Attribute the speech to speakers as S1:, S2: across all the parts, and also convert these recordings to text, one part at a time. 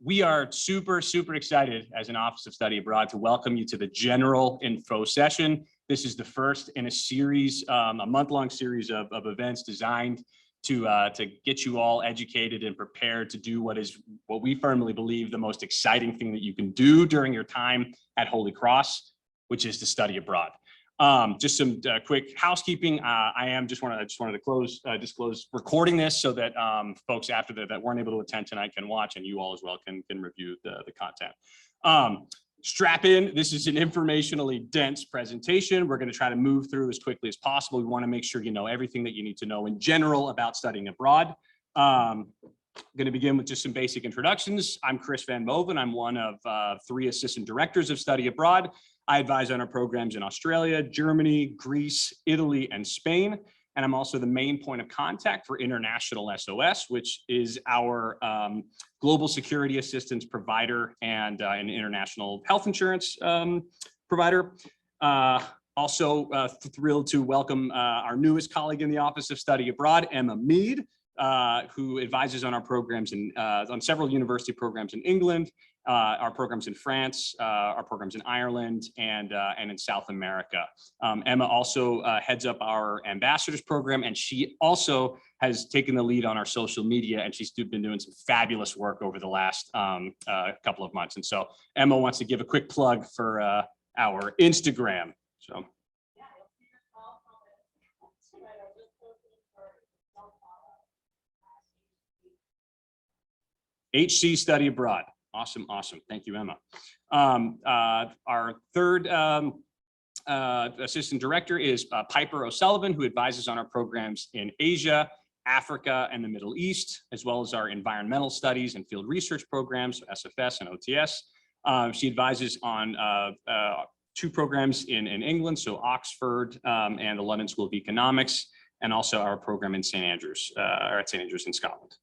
S1: We are super excited as an Office of Study Abroad to welcome you to the general info session. This is the first in a series, a month-long series of events designed to get you all educated and prepared to do what we firmly believe the most exciting thing that you can do during your time at Holy Cross, which is to study abroad. Just some quick housekeeping. I just wanted to disclose recording this so that folks after that weren't able to attend tonight can watch, and you all as well can review the content. Strap in. This is an informationally dense presentation. We're going to try to move through as quickly as possible. We want to make sure you know everything that you need to know in general about studying abroad. I'm going to begin with just some basic introductions. I'm Chris Van Moven. I'm one of 3 assistant directors of Study Abroad. I advise on our programs in Australia, Germany, Greece, Italy, and Spain. And I'm also the main point of contact for International SOS, which is our global security assistance provider and an international health insurance provider. Also thrilled to welcome our newest colleague in the Office of Study Abroad, Emma Mead, who advises on our programs on several university programs in England, our programs in France, our programs in Ireland, and in South America. Emma also heads up our ambassadors program, and she also has taken the lead on our social media, and she's been doing some fabulous work over the last couple of months. And so Emma wants to give a quick plug for our Instagram. So. HC Study Abroad. Awesome. Thank you, Emma. Our third assistant director is Piper O'Sullivan, who advises on our programs in Asia, Africa, and the Middle East, as well as our environmental studies and field research programs, so SFS and OTS. She advises on 2 programs in England, so Oxford and the London School of Economics, and also our program in St. Andrews, or at St. Andrews in Scotland.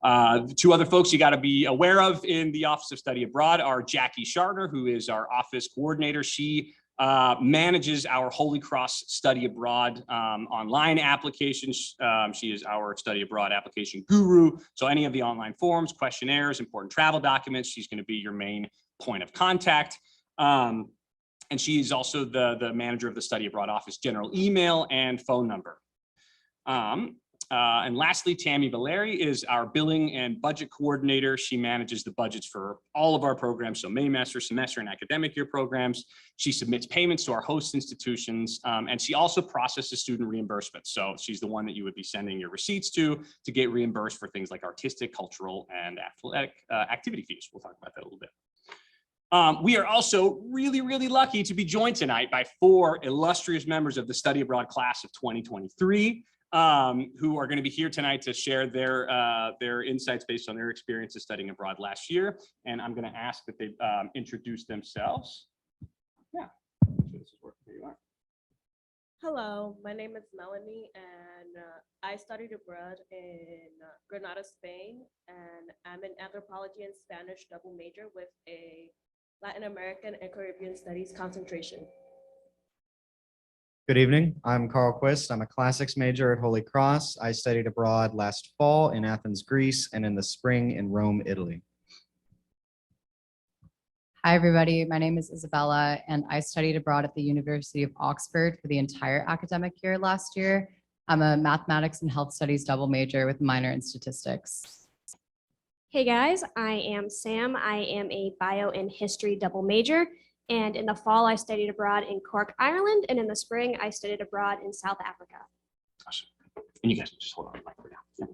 S1: 2 other folks you got to be aware of in the Office of Study Abroad are Jackie Shartner, who is our office coordinator. She manages our Holy Cross Study Abroad online applications. She is our Study Abroad application guru. So any of the online forms, questionnaires, important travel documents, she's going to be your main point of contact. And she's also the manager of the Study Abroad office general email and phone number. And lastly, Tammy Valeri is our billing and budget coordinator. She manages the budgets for all of our programs, so Maymester, semester, and academic year programs. She submits payments to our host institutions, and she also processes student reimbursements. So she's the one that you would be sending your receipts to get reimbursed for things like artistic, cultural, and athletic activity fees. We'll talk about that a little bit. We are also really lucky to be joined tonight by 4 illustrious members of the Study Abroad class of 2023. Who are going to be here tonight to share their insights based on their experiences studying abroad last year. And I'm going to ask that they introduce themselves. Yeah. This is working. Here you are.
S2: Hello, my name is Melanie, and I studied abroad in Granada, Spain, and I'm an anthropology and Spanish double major with a Latin American and Caribbean studies concentration.
S3: Good evening. I'm Carl Quist. I'm a classics major at Holy Cross. I studied abroad last fall in Athens, Greece, and in the spring in Rome, Italy.
S4: Hi, everybody. My name is Isabella, and I studied abroad at the University of Oxford for the entire academic year last year. I'm a mathematics and health studies double major with a minor in statistics.
S5: Hey guys, I am Sam. I am a bio and history double major. And in the fall, I studied abroad in Cork, Ireland. And in the spring, I studied abroad in South Africa.
S1: Awesome. And you guys just hold on for now.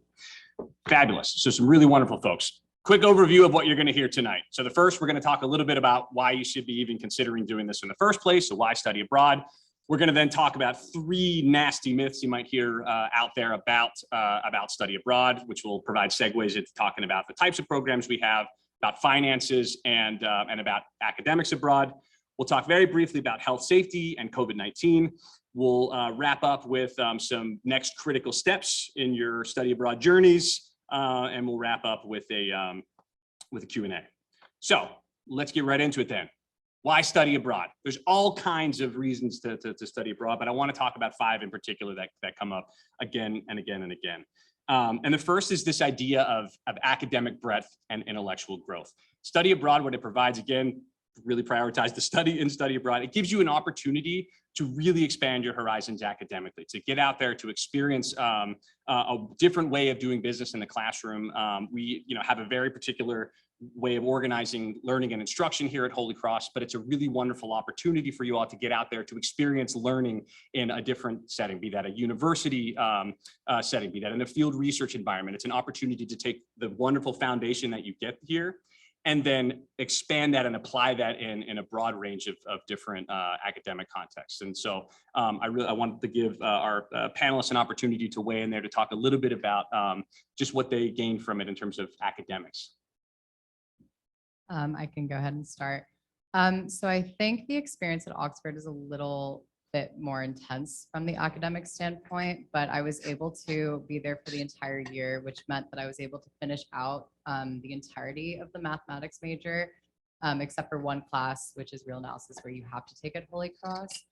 S1: Yeah. Fabulous. So some really wonderful folks. Quick overview of what you're going to hear tonight. So the first, we're going to talk a little bit about why you should be even considering doing this in the first place. So why study abroad? We're going to then talk about 3 nasty myths you might hear out there about study abroad, which will provide segues into talking about the types of programs we have, about finances, and about academics abroad. We'll talk very briefly about health safety and COVID-19. We'll wrap up with some next critical steps in your study abroad journeys, and we'll wrap up with a Q&A. So let's get right into it then. Why study abroad? There's all kinds of reasons to study abroad, but I want to talk about 5 in particular that come up again and again and again. And the first is this idea of academic breadth and intellectual growth. Study abroad, what it provides, again, really prioritize the study and study abroad. It gives you an opportunity to really expand your horizons academically, to get out there, to experience a different way of doing business in the classroom. We have a very particular way of organizing learning and instruction here at Holy Cross, but it's a really wonderful opportunity for you all to get out there to experience learning in a different setting, be that a university setting, be that in a field research environment. It's an opportunity to take the wonderful foundation that you get here and then expand that and apply that in a broad range of different academic contexts. And so I wanted to give our panelists an opportunity to weigh in there to talk a little bit about just what they gained from it in terms of academics.
S4: I can go ahead and start. So I think the experience at Oxford is a little bit more intense from the academic standpoint, but I was able to be there for the entire year, which meant that I was able to finish out the entirety of the mathematics major, except for one class, which is real analysis, where you have to take at Holy Cross.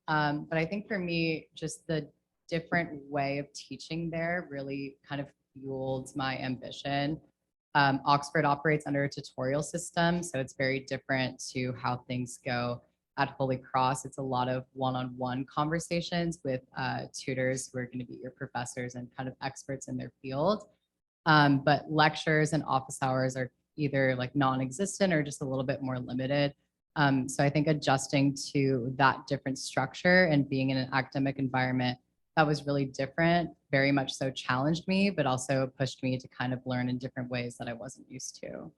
S4: But I think for me, just the different way of teaching there really kind of fueled my ambition. Oxford operates under a tutorial system, so it's very different to how things go at Holy Cross. It's a lot of one-on-one conversations with tutors who are going to be your professors and kind of experts in their field. But lectures and office hours are either like non-existent or just a little bit more limited. So I think adjusting to that different structure and being in an academic environment that was really different, very much so challenged me, but also pushed me to kind of learn in different ways that I wasn't used to.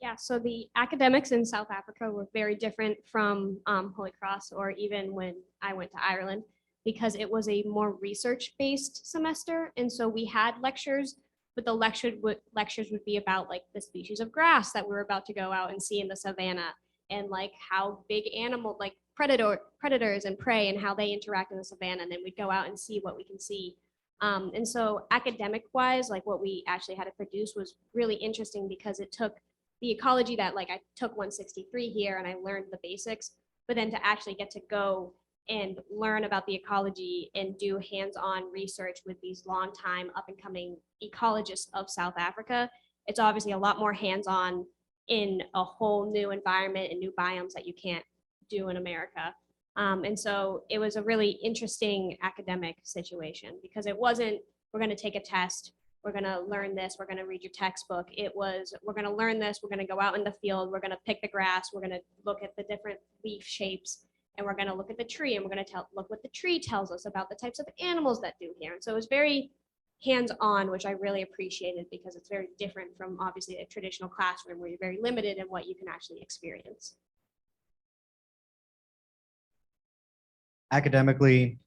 S5: Yeah, so the academics in South Africa were very different from Holy Cross, or even when I went to Ireland, because it was a more research-based semester. And so we had lectures, but the lectures would be about like the species of grass that we're about to go out and see in the savannah, and like how big animal, like predators and prey, and how they interact in the savannah. And then we'd go out and see what we can see. And so academic wise, like what we actually had to produce was really interesting, because it took the ecology that like I took 163 here and I learned the basics, but then to actually get to go and learn about the ecology and do hands-on research with these long-time up-and-coming ecologists of South Africa, it's obviously a lot more hands-on in a whole new environment and new biomes that you can't do in America. And so it was a really interesting academic situation, because it wasn't, we're going to take a test, we're going to learn this, we're going to read your textbook. It was, we're going to learn this, we're going to go out in the field, we're going to pick the grass, we're going to look at the different leaf shapes, and we're going to look at the tree, and we're going to look what the tree tells us about the types of animals that do here. And so it was very hands-on, which I really appreciated, because it's very different from obviously a traditional classroom where you're very limited in what you can actually experience.
S3: Academically,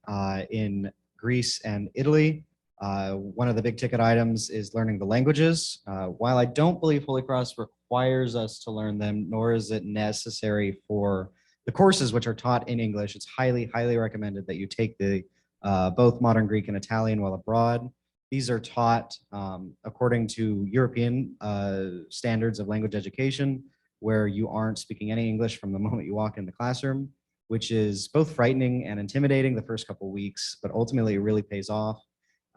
S3: in Greece and Italy, one of the big ticket items is learning the languages. While I don't believe Holy Cross requires us to learn them, nor is it necessary for the courses which are taught in English, it's highly, highly recommended that you take the both modern Greek and Italian while abroad. These are taught according to European standards of language education, where you aren't speaking any English from the moment you walk in the classroom, which is both frightening and intimidating the first couple of weeks, but ultimately it really pays off.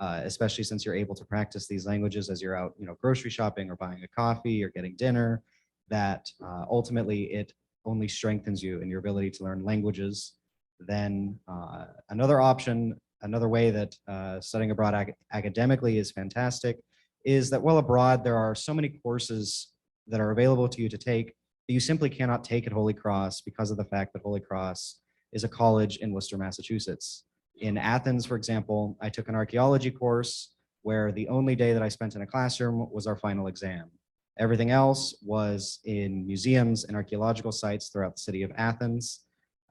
S3: Especially since you're able to practice these languages as you're out, grocery shopping or buying a coffee or getting dinner, that ultimately it only strengthens you in your ability to learn languages. Then another option, another way that studying abroad academically is fantastic, is that while abroad, there are so many courses that are available to you to take that you simply cannot take at Holy Cross, because of the fact that Holy Cross is a college in Worcester, Massachusetts. In Athens, for example, I took an archaeology course where the only day that I spent in a classroom was our final exam. Everything else was in museums and archaeological sites throughout the city of Athens.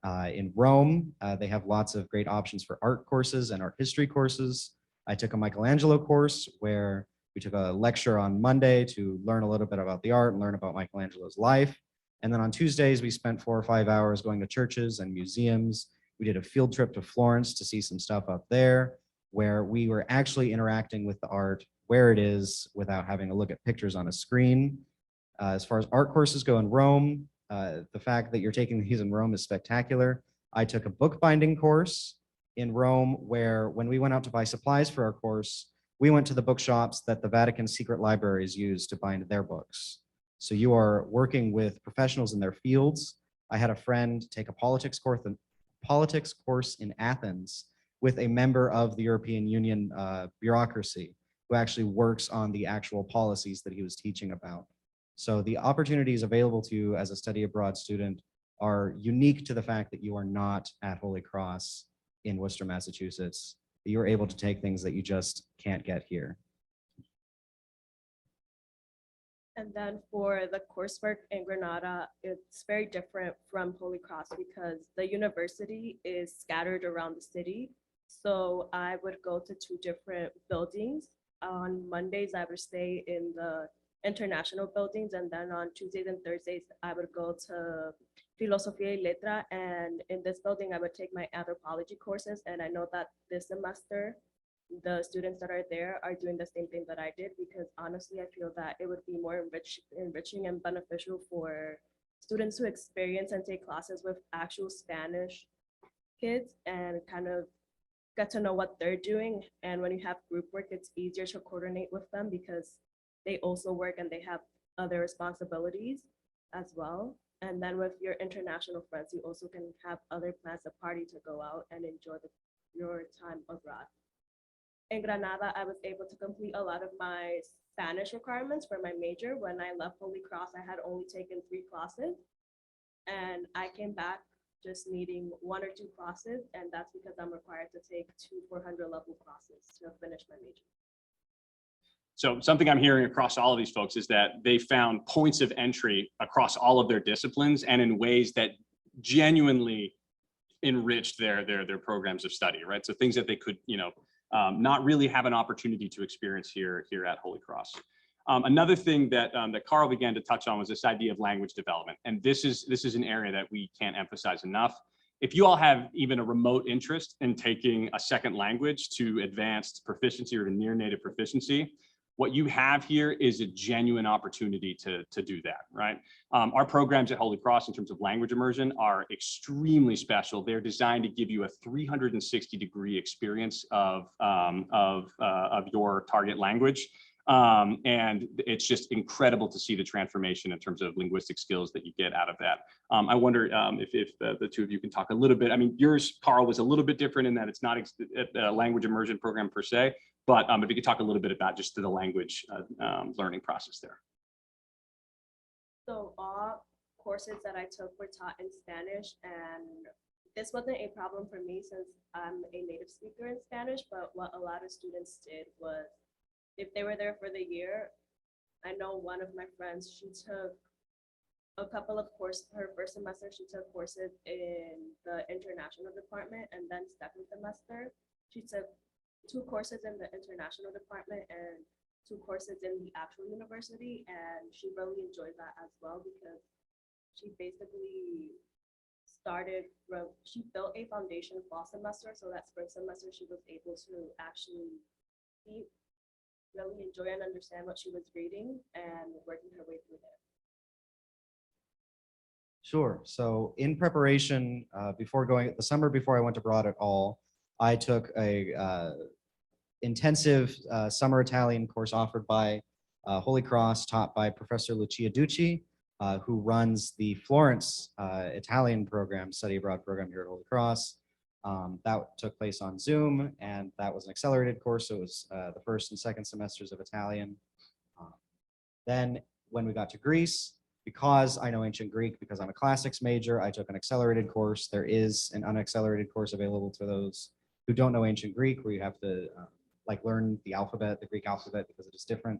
S3: In Rome, they have lots of great options for art courses and art history courses. I took a Michelangelo course where we took a lecture on Monday to learn a little bit about the art and learn about Michelangelo's life. And then on Tuesdays, we spent 4 or 5 hours going to churches and museums. We did a field trip to Florence to see some stuff up there, where we were actually interacting with the art where it is without having to look at pictures on a screen. As far as art courses go in Rome, the fact that you're taking these in Rome is spectacular. I took a bookbinding course in Rome, where when we went out to buy supplies for our course, we went to the bookshops that the Vatican secret libraries use to bind their books. So you are working with professionals in their fields. I had a friend take a politics course in Athens with a member of the European Union bureaucracy who actually works on the actual policies that he was teaching about. So the opportunities available to you as a study abroad student are unique to the fact that you are not at Holy Cross in Worcester, Massachusetts. You're able to take things that you just can't get here.
S2: And then for the coursework in Granada, it's very different from Holy Cross because the university is scattered around the city. So I would go to 2 different buildings. On Mondays, I would stay in the international buildings, and then on Tuesdays and Thursdays, I would go to Filosofía y Letra, and in this building, I would take my anthropology courses, and I know that this semester, the students that are there are doing the same thing that I did, because honestly, I feel that it would be more enriching and beneficial for students to experience and take classes with actual Spanish kids and kind of get to know what they're doing. And when you have group work, it's easier to coordinate with them because they also work and they have other responsibilities as well. And then with your international friends, you also can have other plans, a party to go out and enjoy your time abroad. In Granada, I was able to complete a lot of my Spanish requirements for my major. When I left Holy Cross, I had only taken 3 classes, and I came back just needing 1 or 2 classes, and that's because I'm required to take 2 400 level classes to finish my major.
S1: So something I'm hearing across all of these folks is that they found points of entry across all of their disciplines and in ways that genuinely enriched their programs of study, right? So things that they could, not really have an opportunity to experience here at Holy Cross. Another thing that Carl began to touch on was this idea of language development, and this is an area that we can't emphasize enough. If you all have even a remote interest in taking a second language to advanced proficiency or to near native proficiency, what you have here is a genuine opportunity to do that, right? Our programs at Holy Cross in terms of language immersion are extremely special. They're designed to give you a 360-degree experience of your target language. And it's just incredible to see the transformation in terms of linguistic skills that you get out of that. I wonder if the 2 of you can talk a little bit. I mean, yours, Carl, was a little bit different in that it's not a language immersion program per se, but if you could talk a little bit about just the language learning process there.
S2: So all courses that I took were taught in Spanish, and this wasn't a problem for me since I'm a native speaker in Spanish, but what a lot of students did was, if they were there for the year, I know one of my friends, she took a couple of courses, her first semester, she took courses in the international department, and then second semester, she took 2 courses in the international department and 2 courses in the actual university, and she really enjoyed that as well because she basically she built a foundation fall semester, so that spring semester she was able to actually really enjoy and understand what she was reading and working her way through it.
S3: Sure. So in preparation, the summer before I went abroad at all, I took a intensive summer Italian course offered by Holy Cross, taught by Professor Lucia Ducci, who runs the Florence Italian program, study abroad program here at Holy Cross. That took place on Zoom, and that was an accelerated course. So it was the first and second semesters of Italian. Then when we got to Greece, because I know ancient Greek, because I'm a classics major, I took an accelerated course. There is an unaccelerated course available to those who don't know ancient Greek, where you have to learn the alphabet, the Greek alphabet, because it is different.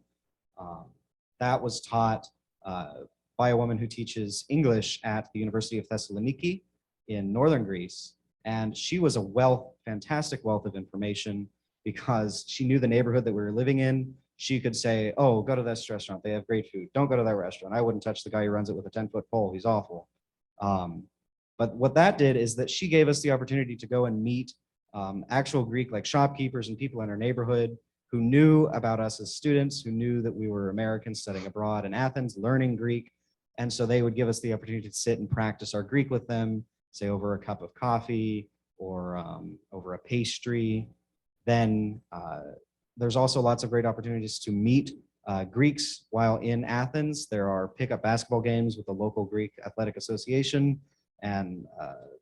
S3: That was taught by a woman who teaches English at the University of Thessaloniki in northern Greece. And she was a fantastic wealth of information because she knew the neighborhood that we were living in. She could say, oh, go to this restaurant, they have great food. Don't go to that restaurant. I wouldn't touch the guy who runs it with a 10-foot pole. He's awful. But what that did is that she gave us the opportunity to go and meet actual Greek, like shopkeepers and people in our neighborhood who knew about us as students, who knew that we were Americans studying abroad in Athens, learning Greek. And so they would give us the opportunity to sit and practice our Greek with them, say over a cup of coffee, or over a pastry. Then there's also lots of great opportunities to meet Greeks while in Athens. There are pickup basketball games with the local Greek Athletic Association, and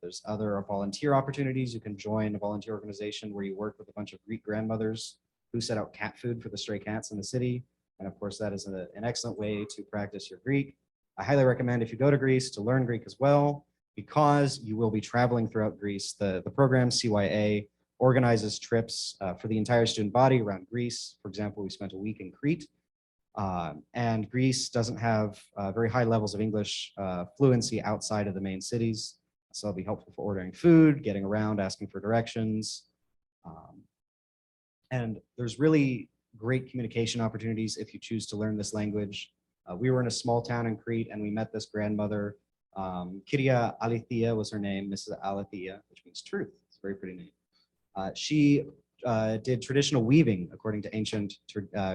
S3: there's other volunteer opportunities. You can join a volunteer organization where you work with a bunch of Greek grandmothers who set out cat food for the stray cats in the city. And of course, that is an excellent way to practice your Greek. I highly recommend if you go to Greece to learn Greek as well, because you will be traveling throughout Greece. The program CYA organizes trips for the entire student body around Greece. For example, we spent a week in Crete. And Greece doesn't have very high levels of English fluency outside of the main cities. So it'll be helpful for ordering food, getting around, asking for directions. And there's really great communication opportunities if you choose to learn this language. We were in a small town in Crete and we met this grandmother. Kyria Alethea was her name, Mrs. Alethea, which means truth. It's a very pretty name. She did traditional weaving according to ancient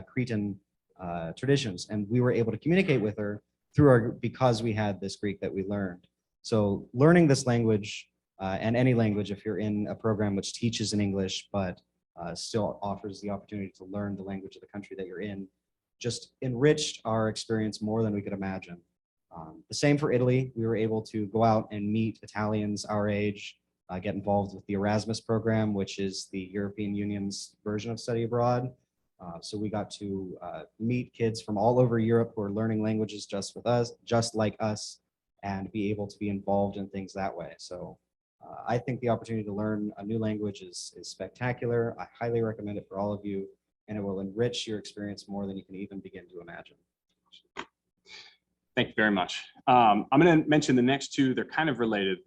S3: Cretan traditions, and we were able to communicate with her because we had this Greek that we learned. So learning this language and any language, if you're in a program which teaches in English but still offers the opportunity to learn the language of the country that you're in, just enriched our experience more than we could imagine. The same for Italy. We were able to go out and meet Italians our age, get involved with the Erasmus program, which is the European Union's version of study abroad. So we got to meet kids from all over Europe who are learning languages just like us, and be able to be involved in things that way. So I think the opportunity to learn a new language is spectacular. I highly recommend it for all of you, and it will enrich your experience more than you can even begin to imagine.
S1: Thank you very much. I'm going to mention the next two. They're kind of related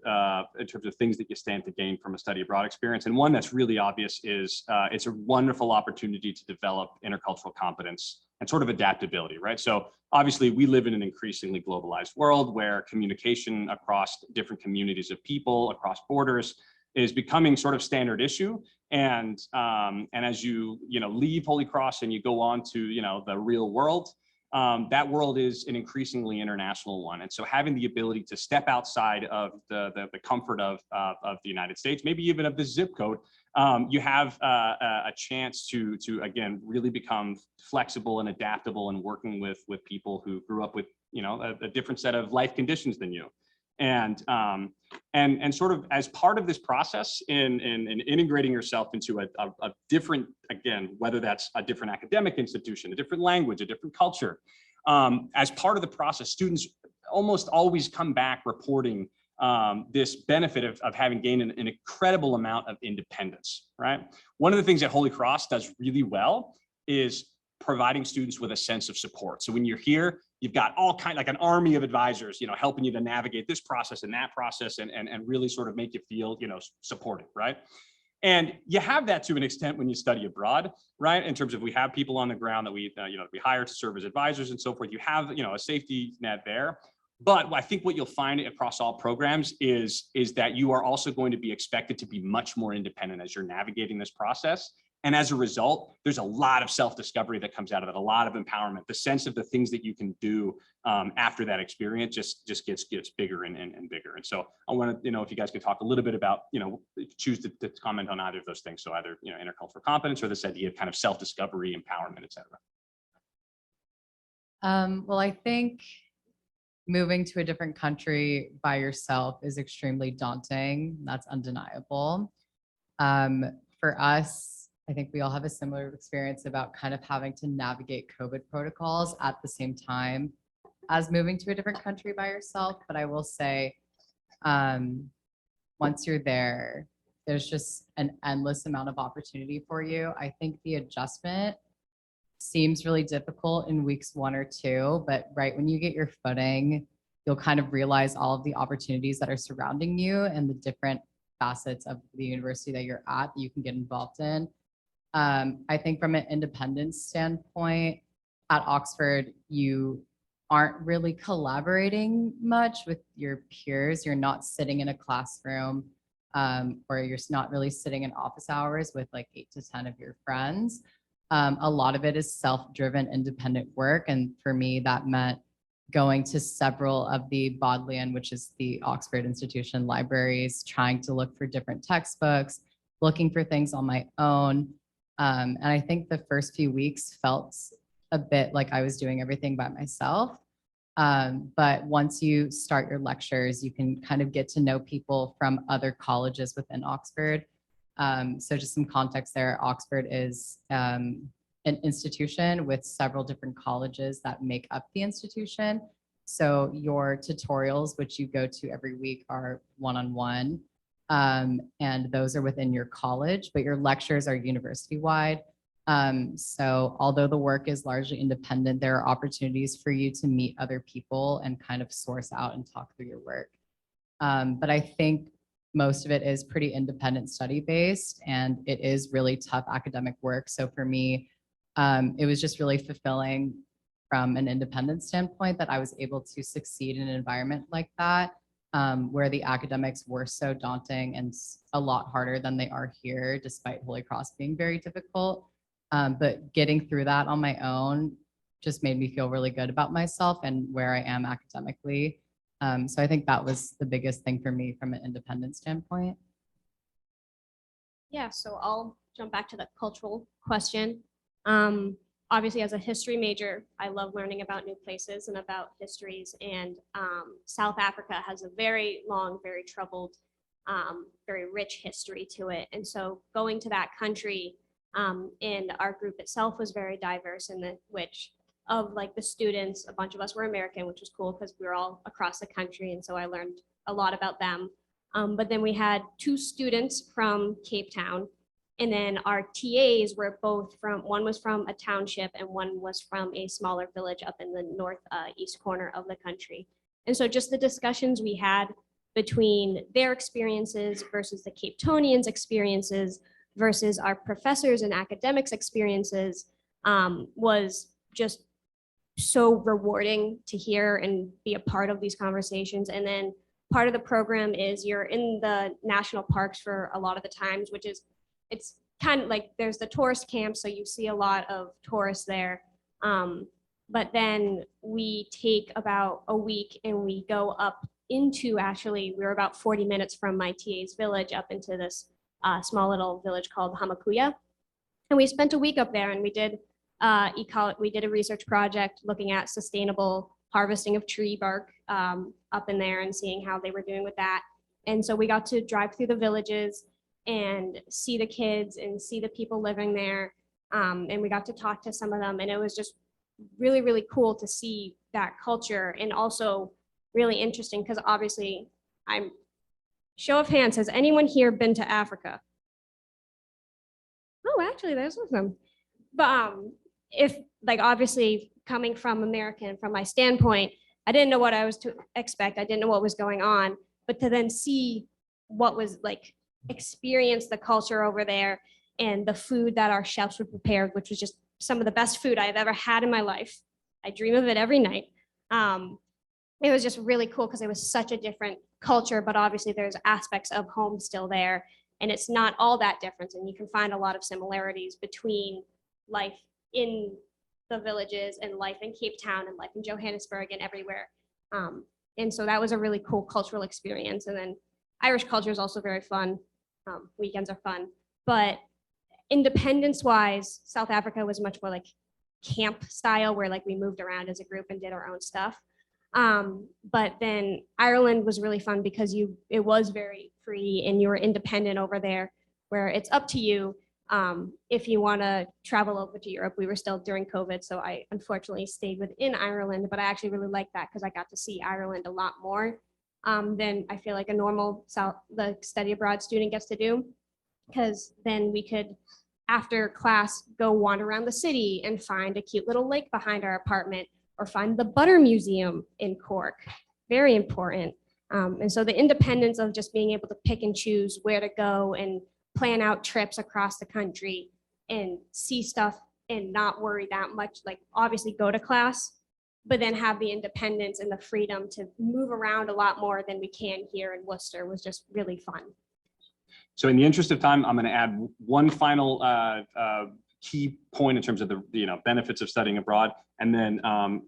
S1: in terms of things that you stand to gain from a study abroad experience. And one that's really obvious is it's a wonderful opportunity to develop intercultural competence and sort of adaptability, right? So obviously we live in an increasingly globalized world where communication across different communities of people, across borders, is becoming sort of standard issue. And as you leave Holy Cross and you go on to the real world, that world is an increasingly international one. And so having the ability to step outside of the comfort of the United States, maybe even of the zip code, you have a chance to again, really become flexible and adaptable and working with people who grew up with, a different set of life conditions than you. And sort of as part of this process in integrating yourself into a different, again, whether that's a different academic institution, a different language, a different culture, as part of the process, students almost always come back reporting this benefit of having gained an incredible amount of independence, right? One of the things that Holy Cross does really well is providing students with a sense of support. So when you're here, you've got like an army of advisors, helping you to navigate this process and that process and really sort of make you feel, supported, right? And you have that to an extent when you study abroad, right? In terms of we have people on the ground that we hire to serve as advisors and so forth. You have, a safety net there. But I think what you'll find across all programs is that you are also going to be expected to be much more independent as you're navigating this process. And as a result, there's a lot of self-discovery that comes out of it, a lot of empowerment, the sense of the things that you can do after that experience just gets bigger and bigger. And so I want to, if you guys could talk a little bit about, choose to comment on either of those things. So either, intercultural competence or this idea of kind of self-discovery, empowerment, et cetera.
S4: Well, I think moving to a different country by yourself is extremely daunting. That's undeniable. For us, I think we all have a similar experience about kind of having to navigate COVID protocols at the same time as moving to a different country by yourself. But I will say, once you're there, there's just an endless amount of opportunity for you. I think the adjustment seems really difficult in weeks 1 or 2, but right when you get your footing, you'll kind of realize all of the opportunities that are surrounding you and the different facets of the university that you're at that you can get involved in. I think from an independence standpoint, at Oxford, you aren't really collaborating much with your peers. You're not sitting in a classroom or you're not really sitting in office hours with like 8 to 10 of your friends. A lot of it is self-driven, independent work. And for me, that meant going to several of the Bodleian, which is the Oxford Institution libraries, trying to look for different textbooks, looking for things on my own. And I think the first few weeks felt a bit like I was doing everything by myself. But once you start your lectures, you can kind of get to know people from other colleges within Oxford. So just some context there, Oxford is an institution with several different colleges that make up the institution. So your tutorials, which you go to every week, are one-on-one, and those are within your college, but your lectures are university-wide. So although the work is largely independent, there are opportunities for you to meet other people and kind of source out and talk through your work. But I think most of it is pretty independent study-based, and it is really tough academic work. So for me, it was just really fulfilling from an independent standpoint that I was able to succeed in an environment like that, where the academics were so daunting and a lot harder than they are here, despite Holy Cross being very difficult. But getting through that on my own just made me feel really good about myself and where I am academically. So I think that was the biggest thing for me from an independent standpoint.
S5: Yeah, so I'll jump back to the cultural question. Obviously, as a history major, I love learning about new places and about histories. And South Africa has a very long, very troubled, very rich history to it. And so going to that country, and our group itself was very diverse in which of like the students, a bunch of us were American, which was cool because we were all across the country. And so I learned a lot about them. But then we had 2 students from Cape Town. And then our TAs were both one was from a township and one was from a smaller village up in the northeast corner of the country. And so just the discussions we had between their experiences versus the Cape Townians' experiences versus our professors and academics' experiences was just so rewarding to hear and be a part of these conversations. And then part of the program is you're in the national parks for a lot of the times, which is, it's kind of like there's the tourist camp, so you see a lot of tourists there. But then we take about a week and we go up into, actually, we were about 40 minutes from my TA's village up into this small little village called Hamakuya. And we spent a week up there and we did a research project looking at sustainable harvesting of tree bark up in there and seeing how they were doing with that. And so we got to drive through the villages and see the kids and see the people living there. And we got to talk to some of them. And it was just really, really cool to see that culture, and also really interesting because obviously show of hands, has anyone here been to Africa? Oh, actually, there's some. But if, like, obviously coming from American, from my standpoint, I didn't know what I was to expect. I didn't know what was going on, but to then see what was like, experience the culture over there and the food that our chefs would prepare, which was just some of the best food I've ever had in my life. I dream of it every night. It was just really cool because it was such a different culture, but obviously there's aspects of home still there, and it's not all that different. And you can find a lot of similarities between life in the villages and life in Cape Town and life in Johannesburg and everywhere. And so that was a really cool cultural experience. And then Irish culture is also very fun. Weekends are fun, but independence wise, South Africa was much more like camp style, where like we moved around as a group and did our own stuff. But then Ireland was really fun because it was very free and you were independent over there, where it's up to you if you want to travel over to Europe. We were still during COVID, so I unfortunately stayed within Ireland, but I actually really liked that because I got to see Ireland a lot more than I feel like a normal the study abroad student gets to do, because then we could, after class, go wander around the city and find a cute little lake behind our apartment, or find the Butter Museum in Cork. Very important. And so the independence of just being able to pick and choose where to go and plan out trips across the country and see stuff and not worry that much, like obviously go to class, but then have the independence and the freedom to move around a lot more than we can here in Worcester, was just really fun.
S1: So in the interest of time, I'm going to add one final key point in terms of the benefits of studying abroad. And then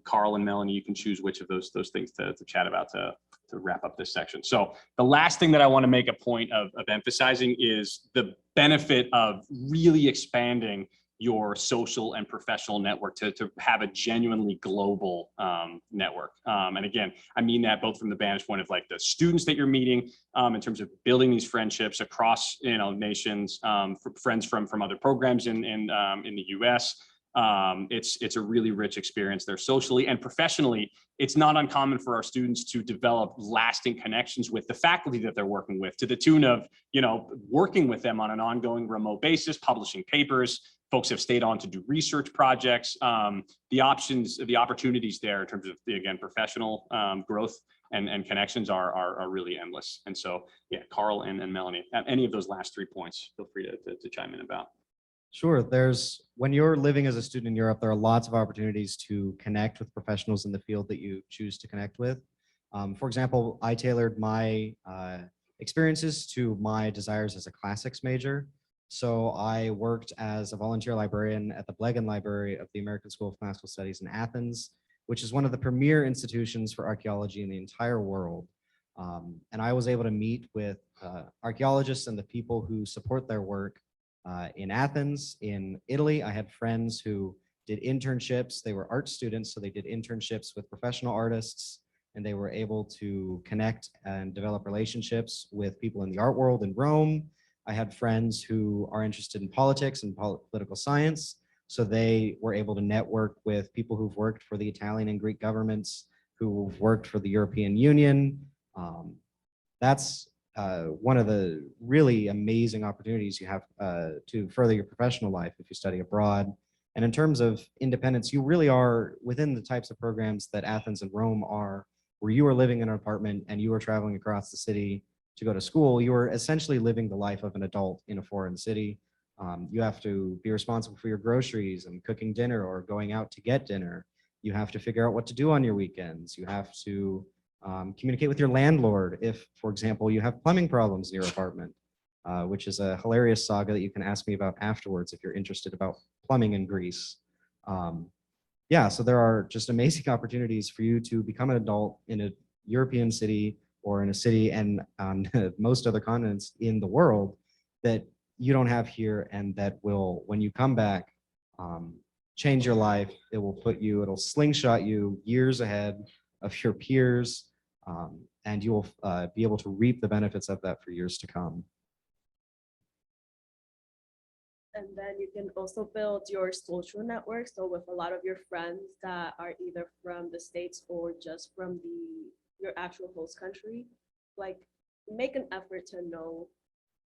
S1: Carl and Melanie, you can choose which of those things to chat about to wrap up this section. So the last thing that I want to make a point of emphasizing is the benefit of really expanding your social and professional network to have a genuinely global network. And again, I mean that both from the vantage point of like the students that you're meeting in terms of building these friendships across nations, friends from other programs in the US. It's a really rich experience there socially and professionally. It's not uncommon for our students to develop lasting connections with the faculty that they're working with, to the tune of working with them on an ongoing remote basis, publishing papers. Folks have stayed on to do research projects. The opportunities there in terms of again professional growth and connections are really endless. And so yeah, Carl and Melanie, any of those last 3 points, feel free to chime in about.
S3: Sure. When you're living as a student in Europe, there are lots of opportunities to connect with professionals in the field that you choose to connect with. For example, I tailored my experiences to my desires as a classics major. So I worked as a volunteer librarian at the Blegan Library of the American School of Classical Studies in Athens, which is one of the premier institutions for archaeology in the entire world. And I was able to meet with archaeologists and the people who support their work in Athens, in Italy. I had friends who did internships. They were art students, so they did internships with professional artists, and they were able to connect and develop relationships with people in the art world in Rome. I had friends who are interested in politics and political science, so they were able to network with people who've worked for the Italian and Greek governments, who've worked for the European Union. That's one of the really amazing opportunities you have to further your professional life if you study abroad. And in terms of independence, you really are within the types of programs that Athens and Rome are, where you are living in an apartment and you are traveling across the city to go to school. You are essentially living the life of an adult in a foreign city. You have to be responsible for your groceries and cooking dinner or going out to get dinner. You have to figure out what to do on your weekends. You have to communicate with your landlord if, for example, you have plumbing problems in your apartment, which is a hilarious saga that you can ask me about afterwards if you're interested about plumbing in Greece. Yeah, so there are just amazing opportunities for you to become an adult in a European city or in a city and on most other continents in the world that you don't have here, and that will, when you come back, change your life. It'll slingshot you years ahead of your peers, and you will be able to reap the benefits of that for years to come.
S2: And then you can also build your social network. So with a lot of your friends that are either from the States or just from your actual host country, like make an effort to know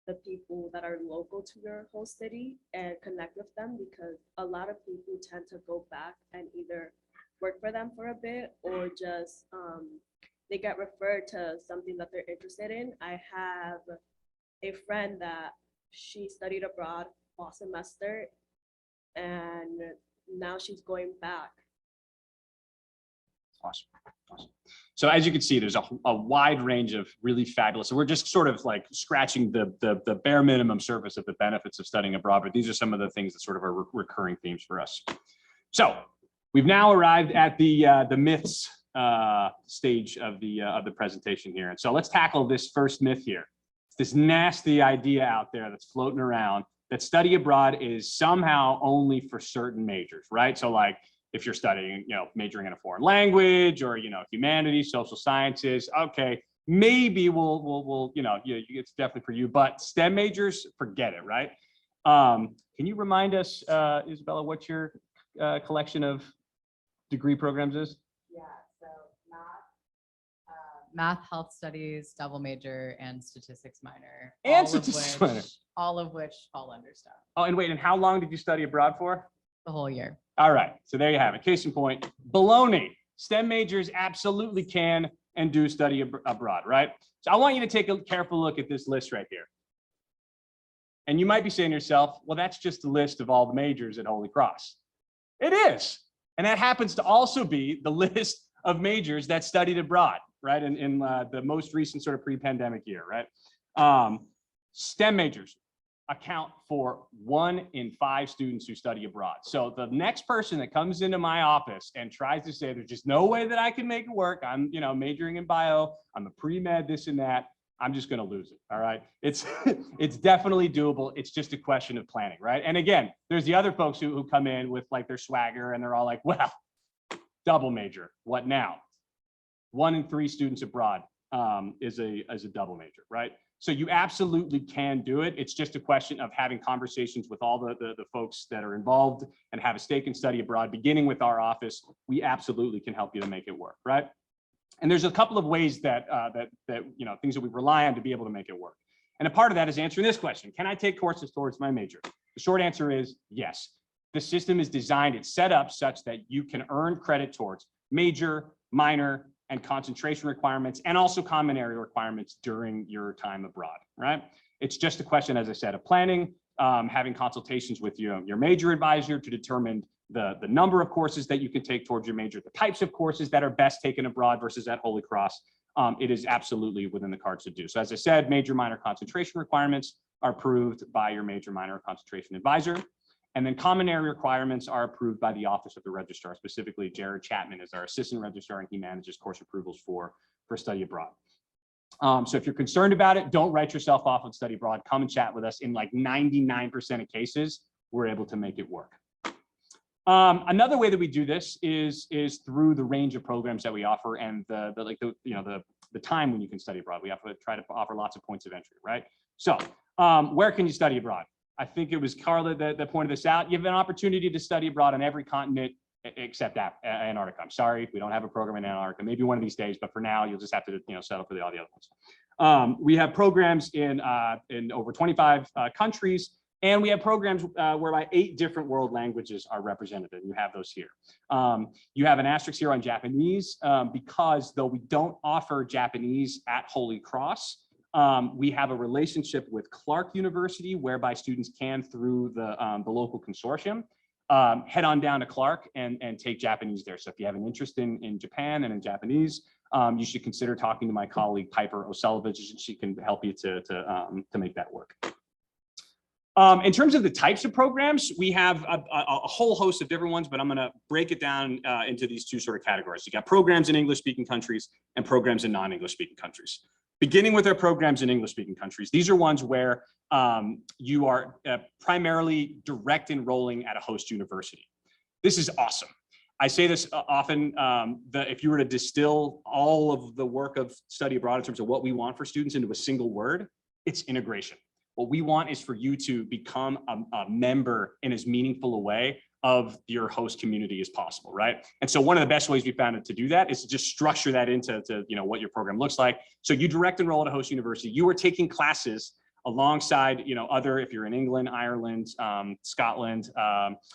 S2: the people that are local to your host city and connect with them, because a lot of people tend to go back and either work for them for a bit or just they get referred to something that they're interested in. I have a friend that she studied abroad fall semester and now she's going back.
S1: Awesome. Awesome. So as you can see, there's a wide range of really fabulous. So we're just sort of like scratching the bare minimum surface of the benefits of studying abroad, but these are some of the things that sort of are recurring themes for us. So we've now arrived at the myths stage of the presentation here. And so let's tackle this first myth here. It's this nasty idea out there that's floating around that study abroad is somehow only for certain majors, right? So like if you're studying, majoring in a foreign language or, humanities, social sciences, okay, maybe we'll it's definitely for you, but STEM majors, forget it, right? Can you remind us, Isabella, what your collection of degree programs is?
S4: Yeah, so math, health studies, double major, and statistics minor.
S1: And statistics minor.
S4: All of which fall under STEM.
S1: Oh, and wait, and how long did you study abroad for?
S4: The whole year.
S1: All right, so there you have it. Case in point, baloney. STEM majors absolutely can and do study abroad, right? So I want you to take a careful look at this list right here. And you might be saying to yourself, well, that's just a list of all the majors at Holy Cross. It is. And that happens to also be the list of majors that studied abroad, right? In the most recent sort of pre-pandemic year, right? STEM majors. account for 1 in 5 students who study abroad. So the next person that comes into my office and tries to say, there's just no way that I can make it work. I'm, majoring in bio. I'm a pre-med, this and that. I'm just going to lose it. All right. It's definitely doable. It's just a question of planning. Right. And again, there's the other folks who come in with like their swagger and they're all like, well, double major. What now? 1 in 3 students abroad is a double major. Right. So you absolutely can do it. It's just a question of having conversations with all the folks that are involved and have a stake in study abroad, beginning with our office. We absolutely can help you to make it work. Right. And there's a couple of ways that things that we rely on to be able to make it work. And a part of that is answering this question: can I take courses towards my major? The short answer is yes. The system is designed, it's set up such that you can earn credit towards major, minor, and concentration requirements, and also common area requirements during your time abroad, right? It's just a question, as I said, of planning, having consultations with your major advisor to determine the number of courses that you can take towards your major, the types of courses that are best taken abroad versus at Holy Cross. It is absolutely within the cards to do. So as I said, major, minor concentration requirements are approved by your major, minor concentration advisor. And then common area requirements are approved by the Office of the Registrar. Specifically, Jared Chapman is our assistant registrar, and he manages course approvals for study abroad. So if you're concerned about it, don't write yourself off on study abroad. Come and chat with us. In like 99% of cases, we're able to make it work. Another way that we do this is through the range of programs that we offer and the time when you can study abroad. We have to try to offer lots of points of entry, right? So where can you study abroad? I think it was Carla that pointed this out. You have an opportunity to study abroad on every continent except Antarctica. I'm sorry, we don't have a program in Antarctica. Maybe one of these days, but for now, you'll just have to settle for all the other ones. We have programs in over 25 countries. And we have programs whereby 8 different world languages are represented, and you have those here. You have an asterisk here on Japanese because though we don't offer Japanese at Holy Cross, we have a relationship with Clark University whereby students can, through the local consortium, head on down to Clark and take Japanese there. So if you have an interest in Japan and in Japanese, you should consider talking to my colleague Piper O'Sullivan. She can help you to make that work. In terms of the types of programs, we have a whole host of different ones, but I'm going to break it down into these 2 sort of categories. You got programs in English-speaking countries and programs in non-English-speaking countries. Beginning with our programs in English-speaking countries, these are ones where you are primarily direct enrolling at a host university. This is awesome. I say this often, if you were to distill all of the work of study abroad in terms of what we want for students into a single word, it's integration. What we want is for you to become a member in as meaningful a way of your host community as possible, right? And so one of the best ways we found to do that is to just structure that into what your program looks like. So you direct enroll at a host university. You are taking classes alongside if you're in England, Ireland, Scotland,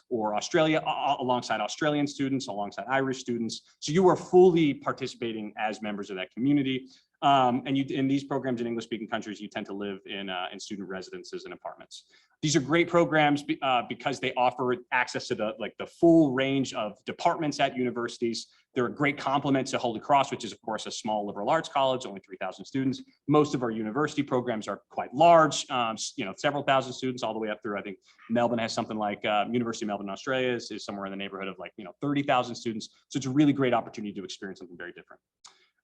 S1: or Australia, alongside Australian students, alongside Irish students. So you are fully participating as members of that community. And in these programs in English-speaking countries, you tend to live in student residences and apartments. These are great programs because they offer access to the full range of departments at universities. They're a great complement to Holy Cross, which is of course a small liberal arts college, only 3,000 students. Most of our university programs are quite large, several thousand students, all the way up through. I think Melbourne has something like University of Melbourne in Australia is somewhere in the neighborhood of 30,000 students. So it's a really great opportunity to experience something very different.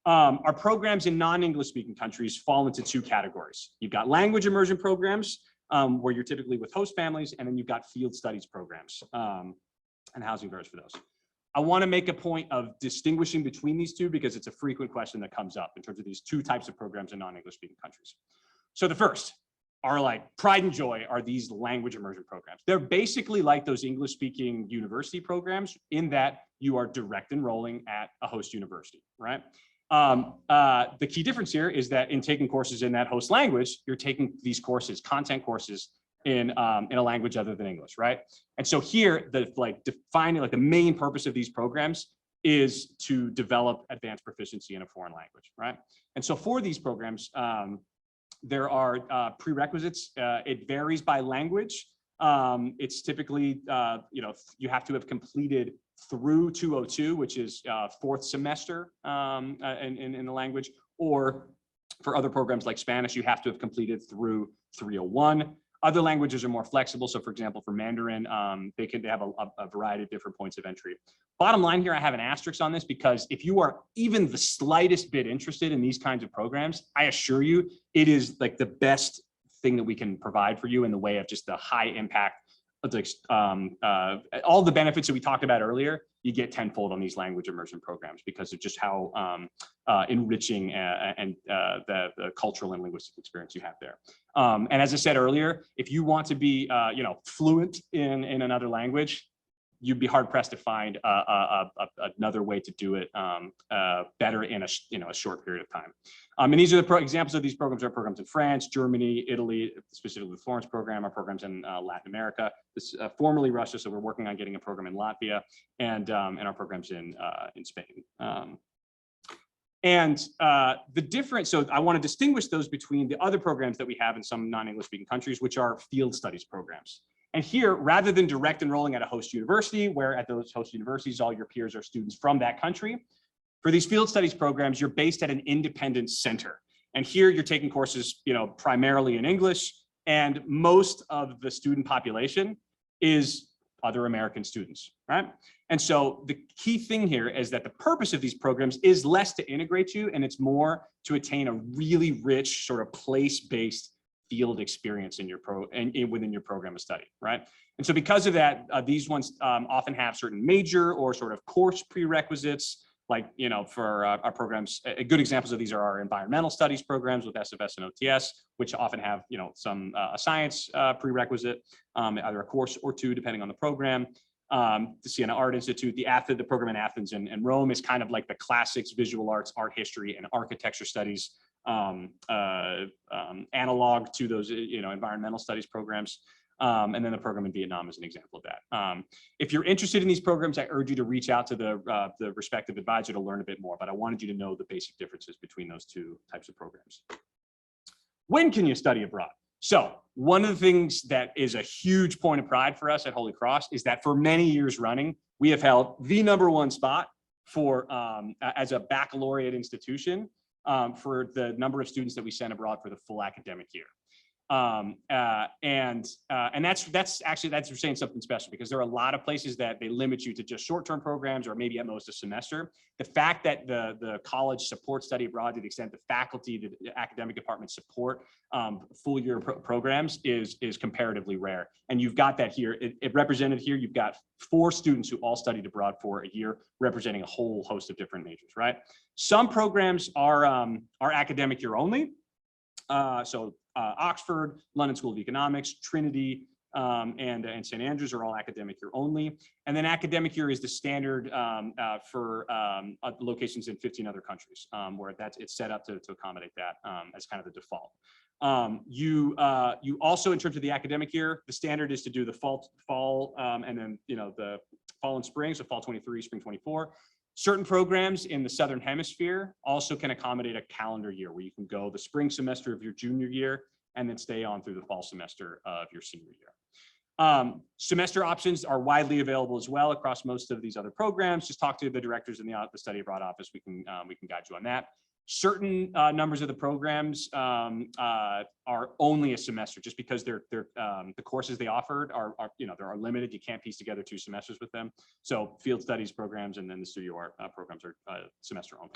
S1: Our programs in non-English speaking countries fall into 2 categories. You've got language immersion programs, where you're typically with host families, and then you've got field studies programs and housing vouchers for those. I want to make a point of distinguishing between these 2 because it's a frequent question that comes up in terms of these 2 types of programs in non-English speaking countries. So the first are pride and joy are these language immersion programs. They're basically like those English speaking university programs in that you are direct enrolling at a host university, right? The key difference here is that in taking courses in that host language, you're taking these courses, content courses in a language other than English, right? And so here, defining the main purpose of these programs is to develop advanced proficiency in a foreign language, right? And so for these programs, there are prerequisites. It varies by language. It's typically, you have to have completed through 202, which is 4th semester in the language, or for other programs like Spanish, you have to have completed through 301. Other languages are more flexible. So for example, for Mandarin, they have a variety of different points of entry. Bottom line here, I have an asterisk on this because if you are even the slightest bit interested in these kinds of programs, I assure you, it is like the best thing that we can provide for you in the way of just the high impact of the, all the benefits that we talked about earlier, you get tenfold on these language immersion programs because of just how enriching and the cultural and linguistic experience you have there. And as I said earlier, if you want to be fluent in another language, you'd be hard pressed to find another way to do it better in a short period of time. And these are the examples of these programs. Are programs in France, Germany, Italy, specifically the Florence program, our programs in Latin America. This formerly Russia, so we're working on getting a program in Latvia, and our programs in Spain. The difference, so I want to distinguish those between the other programs that we have in some non-English speaking countries, which are field studies programs. And here, rather than direct enrolling at a host university, where at those host universities, all your peers are students from that country, for these field studies programs, you're based at an independent center. And here you're taking courses, primarily in English, and most of the student population is other American students, right? And so the key thing here is that the purpose of these programs is less to integrate you, and it's more to attain a really rich sort of place-based field experience in your within your program of study, right? And so because of that, these ones often have certain major or sort of course prerequisites, like, for our programs. Good examples of these are our environmental studies programs with SFS and OTS, which often have, some a science prerequisite, either a course or two, depending on the program. The Siena Art Institute, the program in Athens and Rome is kind of like the classics, visual arts, art history, and architecture studies analog to those, environmental studies programs. And then the program in Vietnam is an example of that. If you're interested in these programs, I urge you to reach out to the respective advisor to learn a bit more, but I wanted you to know the basic differences between those two types of programs. When can you study abroad? So one of the things that is a huge point of pride for us at Holy Cross is that for many years running, we have held the #1 spot for as a baccalaureate institution for the number of students that we send abroad for the full academic year. And that's saying something special, because there are a lot of places that they limit you to just short-term programs or maybe at most a semester. The fact that the college supports study abroad to the extent the faculty, the academic departments support full year programs is comparatively rare. And you've got that here. It represented here. You've got 4 students who all studied abroad for a year, representing a whole host of different majors, right? Some programs are academic year only. Oxford, London School of Economics, Trinity, and St. Andrews are all academic year only. And then academic year is the standard for locations in 15 other countries, where it's set up to accommodate that as kind of the default. You also, in terms of the academic year, the standard is to do the fall and then the fall and spring, so fall 23, spring 24. Certain programs in the Southern Hemisphere also can accommodate a calendar year where you can go the spring semester of your junior year and then stay on through the fall semester of your senior year. Semester options are widely available as well across most of these other programs. Just talk to the directors in the study abroad office. We can guide you on that. Certain numbers of the programs are only a semester, just because the courses they offered are limited. You can't piece together 2 semesters with them. So field studies programs and then the studio art programs are semester only.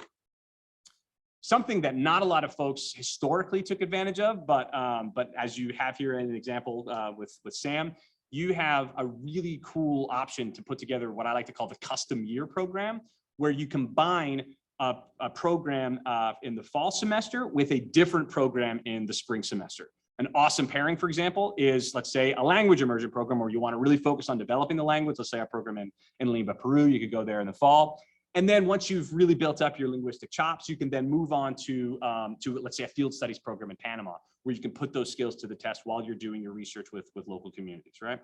S1: Something that not a lot of folks historically took advantage of, but as you have here in an example with Sam, you have a really cool option to put together what I like to call the custom year program, where you combine a program in the fall semester with a different program in the spring semester. An awesome pairing, for example, is, let's say, a language immersion program where you want to really focus on developing the language. Let's say a program in Lima, Peru. You could go there in the fall. And then once you've really built up your linguistic chops, you can then move on to let's say, a field studies program in Panama, where you can put those skills to the test while you're doing your research with local communities, right?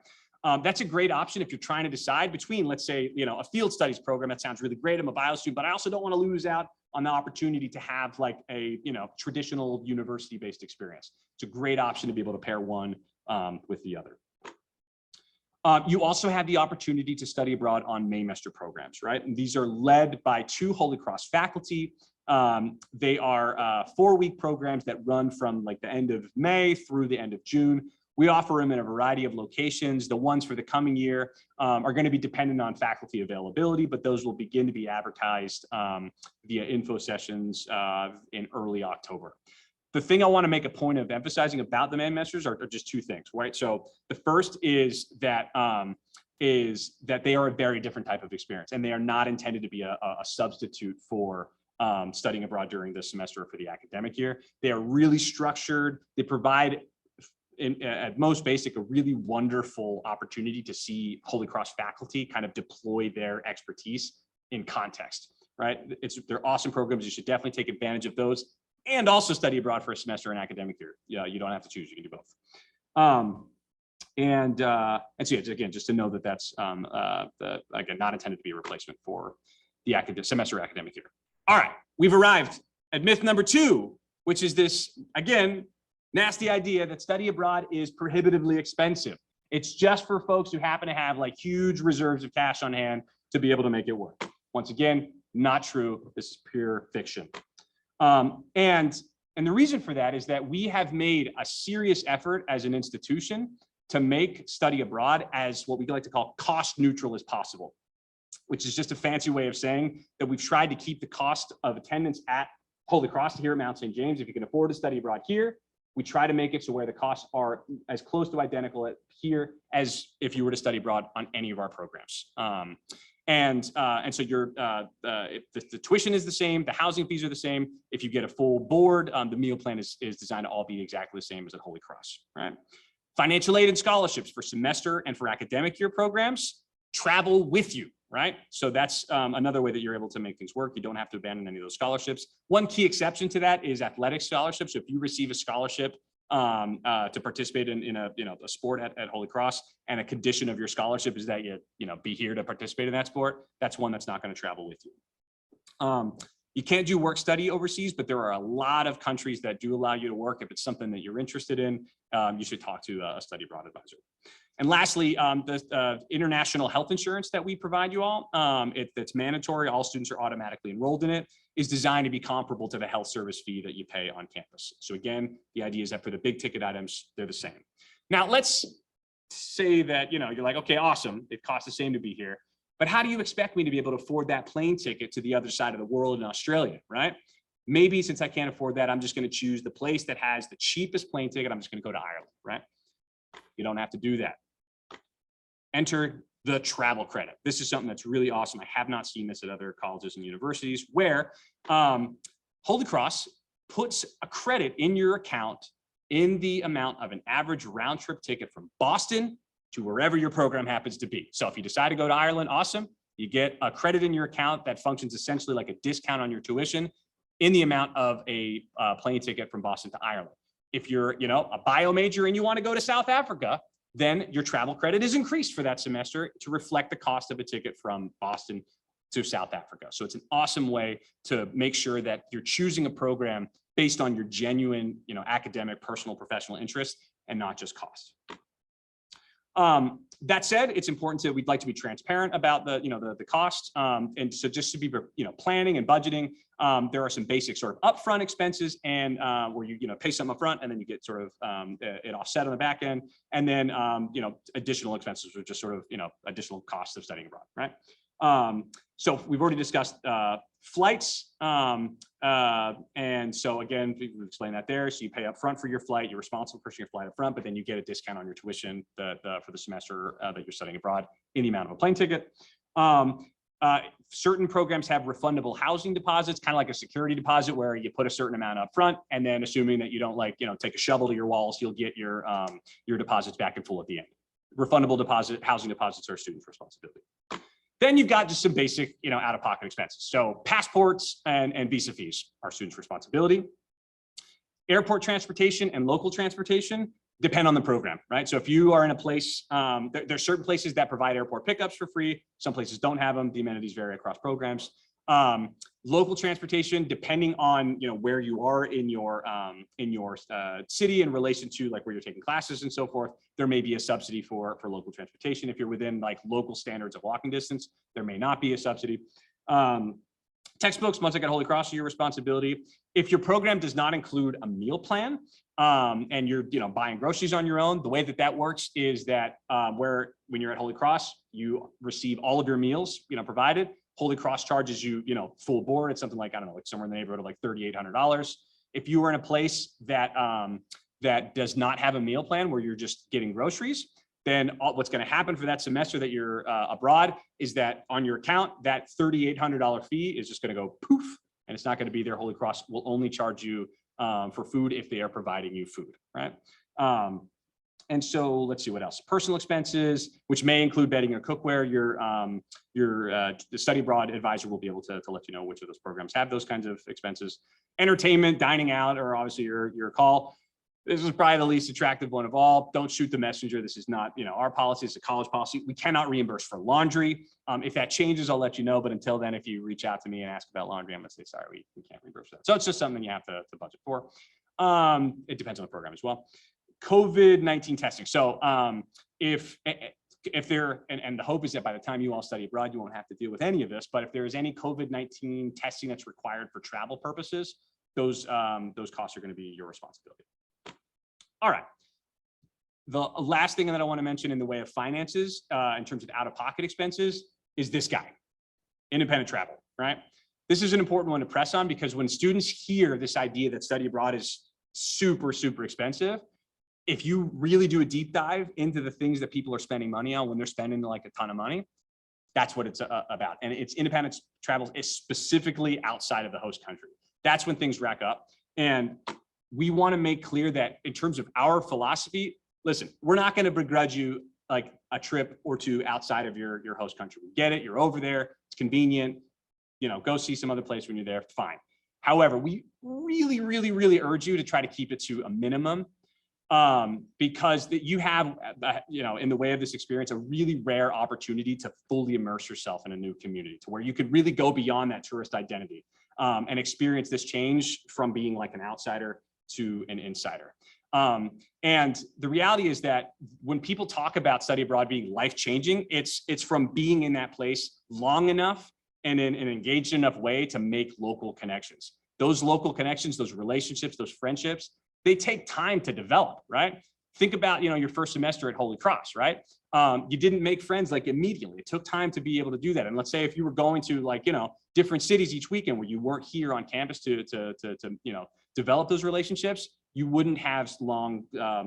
S1: That's a great option if you're trying to decide between, let's say, a field studies program that sounds really great. I'm a bio student, but I also don't want to lose out on the opportunity to have like a traditional university-based experience. It's a great option to be able to pair one with the other. You also have the opportunity to study abroad on Maymester programs, right? And these are led by 2 Holy Cross faculty. They are 4-week programs that run from like the end of May through the end of June, We offer them in a variety of locations. The ones for the coming year are going to be dependent on faculty availability, but those will begin to be advertised via info sessions in early October. The thing I want to make a point of emphasizing about the man masters are just two things, right? So the first is that they are a very different type of experience, and they are not intended to be a substitute for studying abroad during the semester or for the academic year. They are really structured. They provide, at most basic, a really wonderful opportunity to see Holy Cross faculty kind of deploy their expertise in context, right? They're awesome programs. You should definitely take advantage of those, and also study abroad for a semester and academic year. Yeah, you don't have to choose, you can do both. And so yeah, again, just to know that that's again, not intended to be a replacement for the semester academic year. All right, we've arrived at myth number 2, which is this, again, nasty idea that study abroad is prohibitively expensive. It's just for folks who happen to have like huge reserves of cash on hand to be able to make it work. Once again, not true. This is pure fiction. And the reason for that is that we have made a serious effort as an institution to make study abroad as what we like to call cost neutral as possible, which is just a fancy way of saying that we've tried to keep the cost of attendance at Holy Cross here at Mount St. James. If you can afford to study abroad here, we try to make it so where the costs are as close to identical here as if you were to study abroad on any of our programs. And so the tuition is the same, the housing fees are the same. If you get a full board, the meal plan is designed to all be exactly the same as at Holy Cross, right? Financial aid and scholarships for semester and for academic year programs travel with you, right? So that's another way that you're able to make things work. You don't have to abandon any of those scholarships. One key exception to that is athletic scholarships. So if you receive a scholarship to participate in a sport at Holy Cross, and a condition of your scholarship is that you be here to participate in that sport, that's one that's not going to travel with you. You can't do work study overseas, but there are a lot of countries that do allow you to work. If it's something that you're interested in, you should talk to a study abroad advisor. And lastly, the international health insurance that we provide you all, it's mandatory. All students are automatically enrolled in it, is designed to be comparable to the health service fee that you pay on campus. So again, the idea is that for the big ticket items, they're the same. Now let's say that, you're like, okay, awesome. It costs the same to be here. But how do you expect me to be able to afford that plane ticket to the other side of the world in Australia, right? Maybe since I can't afford that, I'm just going to choose the place that has the cheapest plane ticket. I'm just going to go to Ireland, right? You don't have to do that. Enter the travel credit. This is something that's really awesome. I have not seen this at other colleges and universities, where Holy Cross puts a credit in your account in the amount of an average round trip ticket from Boston to wherever your program happens to be. So if you decide to go to Ireland, awesome. You get a credit in your account that functions essentially like a discount on your tuition in the amount of a plane ticket from Boston to Ireland. If you're, a bio major and you want to go to South Africa, then your travel credit is increased for that semester to reflect the cost of a ticket from Boston to South Africa. So it's an awesome way to make sure that you're choosing a program based on your genuine, academic, personal, professional interest, and not just cost. That said, it's important to, we'd like to be transparent about the cost. And so just to be, planning and budgeting, there are some basic sort of upfront expenses, and where you pay some upfront and then you get sort of it offset on the back end. And then, additional expenses are just sort of, additional costs of studying abroad, right? So we've already discussed flights. And so again, we explain that there. So you pay up front for your flight, you're responsible for your flight up front, but then you get a discount on your tuition for the semester that you're studying abroad in the amount of a plane ticket. Certain programs have refundable housing deposits, kind of like a security deposit, where you put a certain amount up front, and then assuming that you don't take a shovel to your walls, you'll get your deposits back in full at the end. Refundable housing deposits are students' responsibility. Then you've got just some basic, out-of-pocket expenses. So passports and visa fees are students' responsibility. Airport transportation and local transportation depend on the program, right? So if you are in a place, there's certain places that provide airport pickups for free. Some places don't have them. The amenities vary across programs. Local transportation, depending on where you are in your city in relation to like where you're taking classes and so forth, there may be a subsidy for local transportation. If you're within like local standards of walking distance, there may not be a subsidy. Textbooks, much like at Holy Cross, are your responsibility. If your program does not include a meal plan, and you're buying groceries on your own, the way that that works is that when you're at Holy Cross, you receive all of your meals provided. Holy Cross charges you full board. It's something like, I don't know, it's somewhere in the neighborhood of like $3,800. If you are in a place that that does not have a meal plan where you're just getting groceries, then what's going to happen for that semester that you're abroad is that on your account, that $3,800 fee is just going to go poof, and it's not going to be there. Holy Cross will only charge you for food if they are providing you food, right? And so let's see what else. Personal expenses, which may include bedding or cookware. The study abroad advisor will be able to let you know which of those programs have those kinds of expenses. Entertainment, dining out, or obviously your call. This is probably the least attractive one of all. Don't shoot the messenger. This is not, our policy. It's a college policy. We cannot reimburse for laundry. If that changes, I'll let you know. But until then, if you reach out to me and ask about laundry, I'm gonna say, sorry, we can't reimburse that. So it's just something you have to budget for. It depends on the program as well. COVID-19 testing. So if there, and the hope is that by the time you all study abroad, you won't have to deal with any of this, but if there is any COVID-19 testing that's required for travel purposes, those costs are going to be your responsibility. All right. The last thing that I want to mention in the way of finances, in terms of out-of-pocket expenses, is this guy, independent travel, right? This is an important one to press on because when students hear this idea that study abroad is super, super expensive, if you really do a deep dive into the things that people are spending money on when they're spending like a ton of money, that's what it's about. And it's independent travel is specifically outside of the host country. That's when things rack up. And we want to make clear that in terms of our philosophy, listen, we're not going to begrudge you like a trip or two outside of your host country. We get it. You're over there. It's convenient. Go see some other place when you're there. Fine. However, we really, really, really urge you to try to keep it to a minimum because you have, in the way of this experience, a really rare opportunity to fully immerse yourself in a new community to where you could really go beyond that tourist identity and experience this change from being like an outsider to an insider. And the reality is that when people talk about study abroad being life-changing, it's from being in that place long enough and in an engaged enough way to make local connections. Those local connections, those relationships, those friendships, they take time to develop, right? Think about, your first semester at Holy Cross, right? You didn't make friends like immediately. It took time to be able to do that. And let's say if you were going to like, different cities each weekend where you weren't here on campus to develop those relationships, you wouldn't have long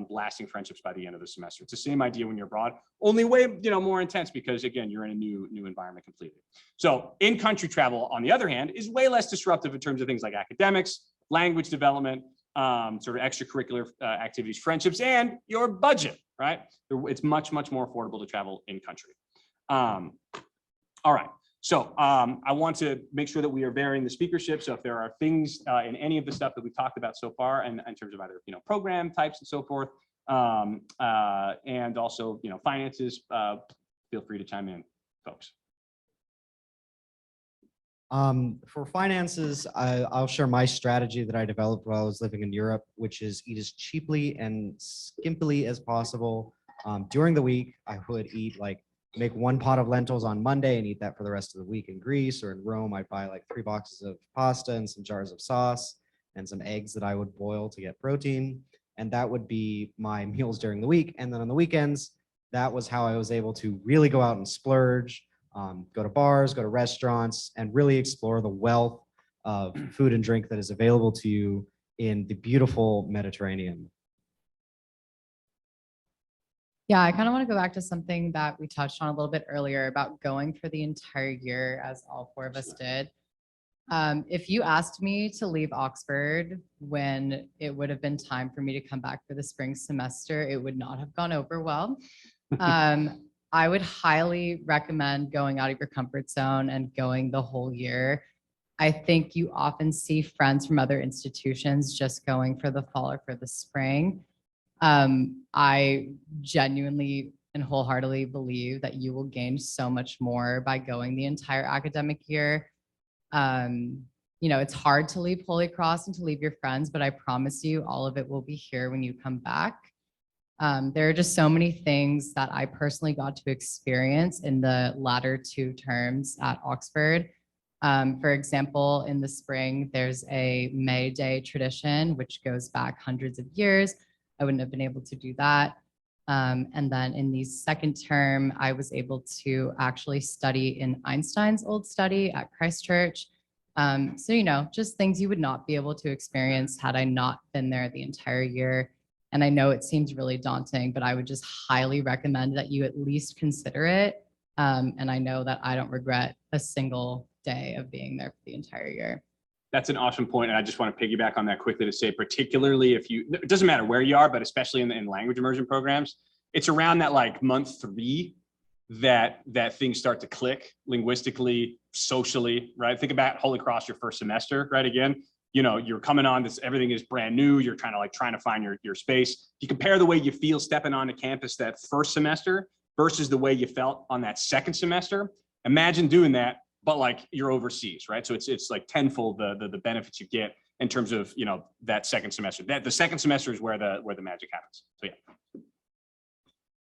S1: lasting friendships by the end of the semester. It's the same idea when you're abroad, only way, more intense because again, you're in a new environment completely. So in-country travel, on the other hand, is way less disruptive in terms of things like academics, language development, sort of extracurricular activities, friendships, and your budget, right? It's much, much more affordable to travel in country. All right. So I want to make sure that we are varying the speakership. So if there are things in any of the stuff that we've talked about so far, and in terms of either program types and so forth, and also finances, feel free to chime in, folks.
S3: For finances, I'll share my strategy that I developed while I was living in Europe, which is eat as cheaply and skimpily as possible. During the week, I would make one pot of lentils on Monday and eat that for the rest of the week in Greece, or in Rome, I'd buy like 3 boxes of pasta and some jars of sauce and some eggs that I would boil to get protein. And that would be my meals during the week. And then on the weekends, that was how I was able to really go out and splurge, go to bars, go to restaurants, and really explore the wealth of food and drink that is available to you in the beautiful Mediterranean.
S4: Yeah, I kind of want to go back to something that we touched on a little bit earlier about going for the entire year, as all 4 of us did. If you asked me to leave Oxford when it would have been time for me to come back for the spring semester, it would not have gone over well. I would highly recommend going out of your comfort zone and going the whole year. I think you often see friends from other institutions just going for the fall or for the spring. I genuinely and wholeheartedly believe that you will gain so much more by going the entire academic year. It's hard to leave Holy Cross and to leave your friends, but I promise you all of it will be here when you come back. There are just so many things that I personally got to experience in the latter 2 terms at Oxford For example, in the spring, there's a May Day tradition, which goes back hundreds of years. I wouldn't have been able to do that. And then in the second term, I was able to actually study in Einstein's old study at Christ Church. So, you know, just things you would not be able to experience had I not been there the entire year. And I know it seems really daunting, but I would just highly recommend that you at least consider it. And I know that I don't regret a single day of being there for the entire year.
S1: That's an awesome point, and I just want to piggyback on that quickly to say, particularly if you, it doesn't matter where you are, but especially in language immersion programs, it's around that like month 3 that things start to click linguistically, socially, right? Think about Holy Cross, your first semester, right? Again, you know, you're coming on this, everything is brand new. You're trying to find your space. You compare the way you feel stepping onto campus that first semester versus the way you felt on that second semester. Imagine doing that, but like you're overseas, right? So it's like tenfold the benefits you get in terms of, you know, that second semester. That the second semester is where the magic happens. So yeah.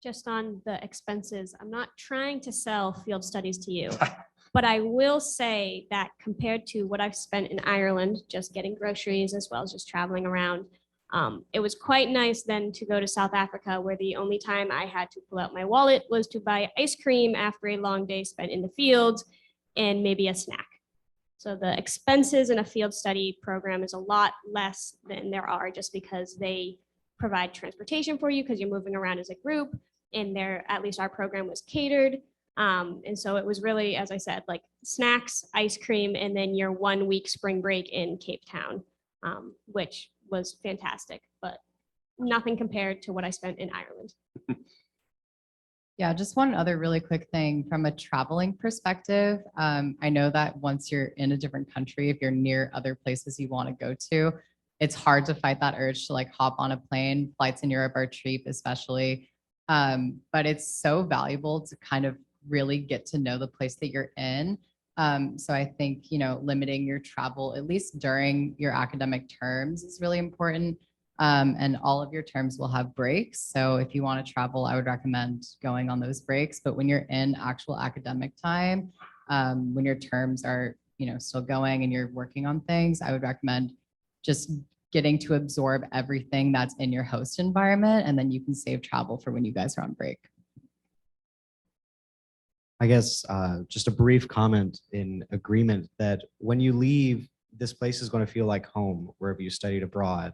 S5: Just on the expenses, I'm not trying to sell field studies to you, but I will say that compared to what I've spent in Ireland, just getting groceries as well as just traveling around, it was quite nice then to go to South Africa, where the only time I had to pull out my wallet was to buy ice cream after a long day spent in the fields and maybe a snack. So the expenses in a field study program is a lot less than there are just because they provide transportation for you because you're moving around as a group, and at least our program was catered. And so it was really, as I said, like snacks, ice cream, and then your 1 week spring break in Cape Town, which was fantastic, but nothing compared to what I spent in Ireland.
S4: Yeah, just one other really quick thing from a traveling perspective. I know that once you're in a different country, if you're near other places you want to go to, it's hard to fight that urge to like hop on a plane. Flights in Europe are cheap, especially. But it's so valuable to kind of really get to know the place that you're in. So I think, you know, limiting your travel, at least during your academic terms, is really important. And all of your terms will have breaks. So if you want to travel, I would recommend going on those breaks. But when you're in actual academic time, when your terms are, you know, still going and you're working on things, I would recommend just getting to absorb everything that's in your host environment, and then you can save travel for when you guys are on break.
S3: I guess just a brief comment in agreement that when you leave, this place is going to feel like home wherever you studied abroad.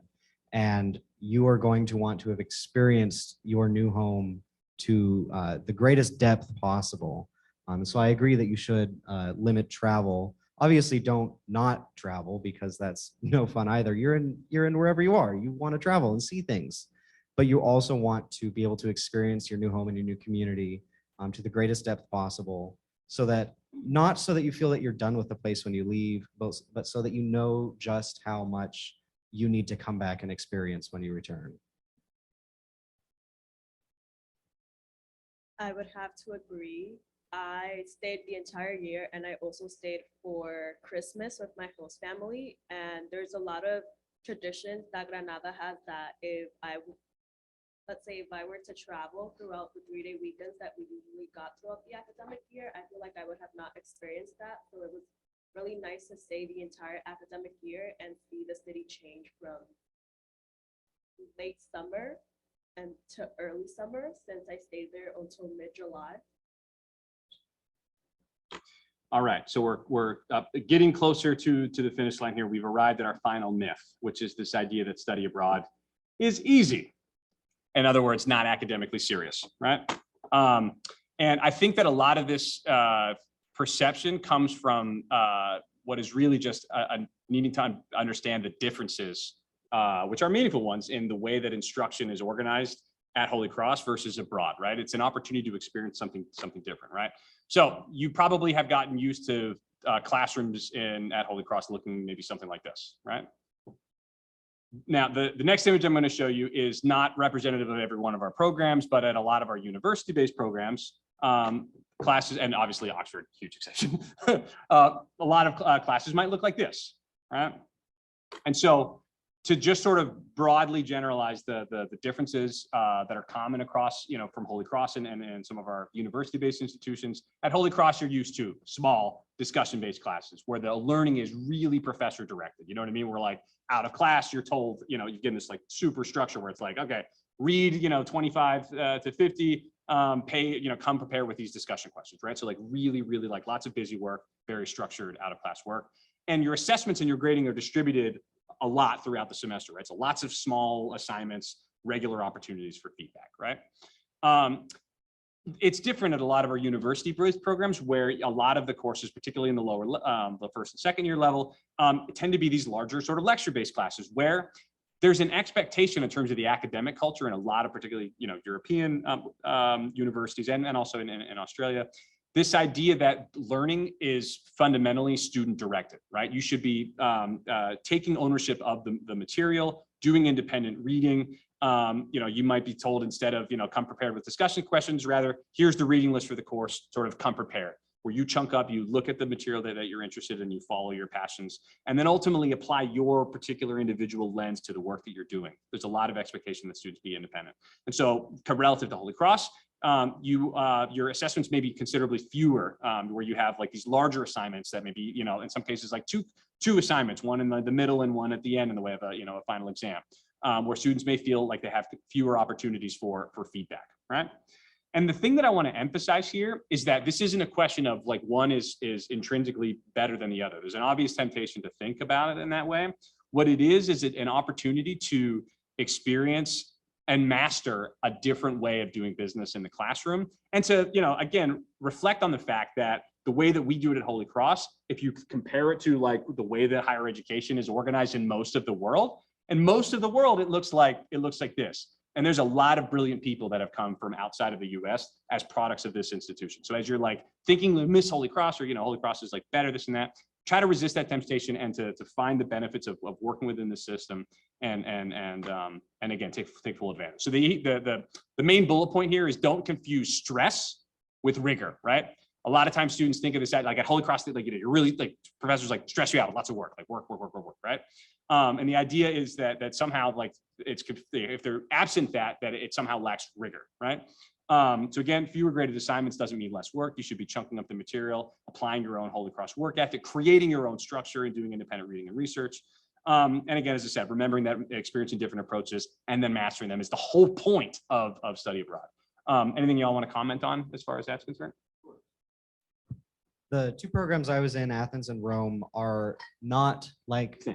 S3: And you are going to want to have experienced your new home to the greatest depth possible. So I agree that you should limit travel. Obviously, don't not travel because that's no fun either. You're in wherever you are. You want to travel and see things, but you also want to be able to experience your new home and your new community to the greatest depth possible, so that not so that you feel that you're done with the place when you leave, but so that you know just how much you need to come back and experience when you return.
S2: I would have to agree. I stayed the entire year, and I also stayed for Christmas with my host family. And there's a lot of traditions that Granada has that let's say if I were to travel throughout the 3-day weekends that we usually got throughout the academic year, I feel like I would have not experienced that. So it was really nice to stay the entire academic year and see the city change from late summer and to early summer, since I stayed there until mid-July.
S1: All right, so we're getting closer to the finish line here. We've arrived at our final myth, which is this idea that study abroad is easy. In other words, not academically serious, right? And I think that a lot of this perception comes from what is really just needing to understand the differences, which are meaningful ones, in the way that instruction is organized at Holy Cross versus abroad, right? It's an opportunity to experience something different, right? So you probably have gotten used to classrooms at Holy Cross looking maybe something like this, right? Now, the next image I'm going to show you is not representative of every one of our programs, but at a lot of our university-based programs, classes, and obviously Oxford, huge exception, a lot of classes might look like this, right? And so to just sort of broadly generalize the differences that are common across, from Holy Cross and some of our university-based institutions. At Holy Cross, you're used to small discussion-based classes where the learning is really professor-directed. You know what I mean? We're like out of class, you're told, you get this like super structure where it's like, okay, read, 25 to 50, come prepared with these discussion questions, right? So like really, really like lots of busy work, very structured out of class work. And your assessments and your grading are distributed a lot throughout the semester, right? So lots of small assignments, regular opportunities for feedback, right? It's different at a lot of our university-based programs where a lot of the courses, particularly in the lower, the first and second year level, tend to be these larger sort of lecture-based classes where there's an expectation in terms of the academic culture in a lot of particularly, European universities and also in Australia. This idea that learning is fundamentally student directed, right? You should be taking ownership of the material, doing independent reading. You might be told instead of, come prepared with discussion questions, rather, here's the reading list for the course, sort of come prepared, where you chunk up, you look at the material that you're interested in, you follow your passions, and then ultimately apply your particular individual lens to the work that you're doing. There's a lot of expectation that students be independent. And so relative to Holy Cross, your assessments may be considerably fewer, where you have like these larger assignments that may be, in some cases like two assignments, one in the middle and one at the end in the way of a final exam, where students may feel like they have fewer opportunities for feedback, right? And the thing that I want to emphasize here is that this isn't a question of like one is intrinsically better than the other. There's an obvious temptation to think about it in that way. What it is an opportunity to experience and master a different way of doing business in the classroom. And to, again, reflect on the fact that the way that we do it at Holy Cross, if you compare it to like the way that higher education is organized in most of the world, and most of the world, it looks like this. And there's a lot of brilliant people that have come from outside of the US as products of this institution. So as you're like thinking Miss Holy Cross or, Holy Cross is like better, this and that, try to resist that temptation and to find the benefits of working within the system and again, take full advantage. So the main bullet point here is don't confuse stress with rigor, right? A lot of times students think of this like at Holy Cross, like, you're really like professors like stress you out with lots of work, like work, right? And the idea is that somehow like if they're absent that it somehow lacks rigor, right? So again, fewer graded assignments doesn't mean less work. You should be chunking up the material, applying your own Holy Cross work ethic, creating your own structure and doing independent reading and research. And again, as I said, remembering that experiencing different approaches and then mastering them is the whole point of study abroad. Anything y'all want to comment on as far as that's concerned?
S3: The two programs I was in, Athens and Rome, are not like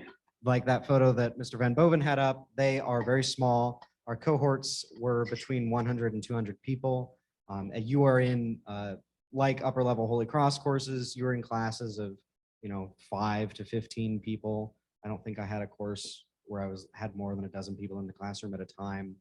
S3: that photo that Mr. Van Boven had up. They are very small. Our cohorts were between 100 and 200 people. And you are in like upper level Holy Cross courses, you're in classes of 5 to 15 people. I don't think I had a course where I had more than a dozen people in the classroom at a time.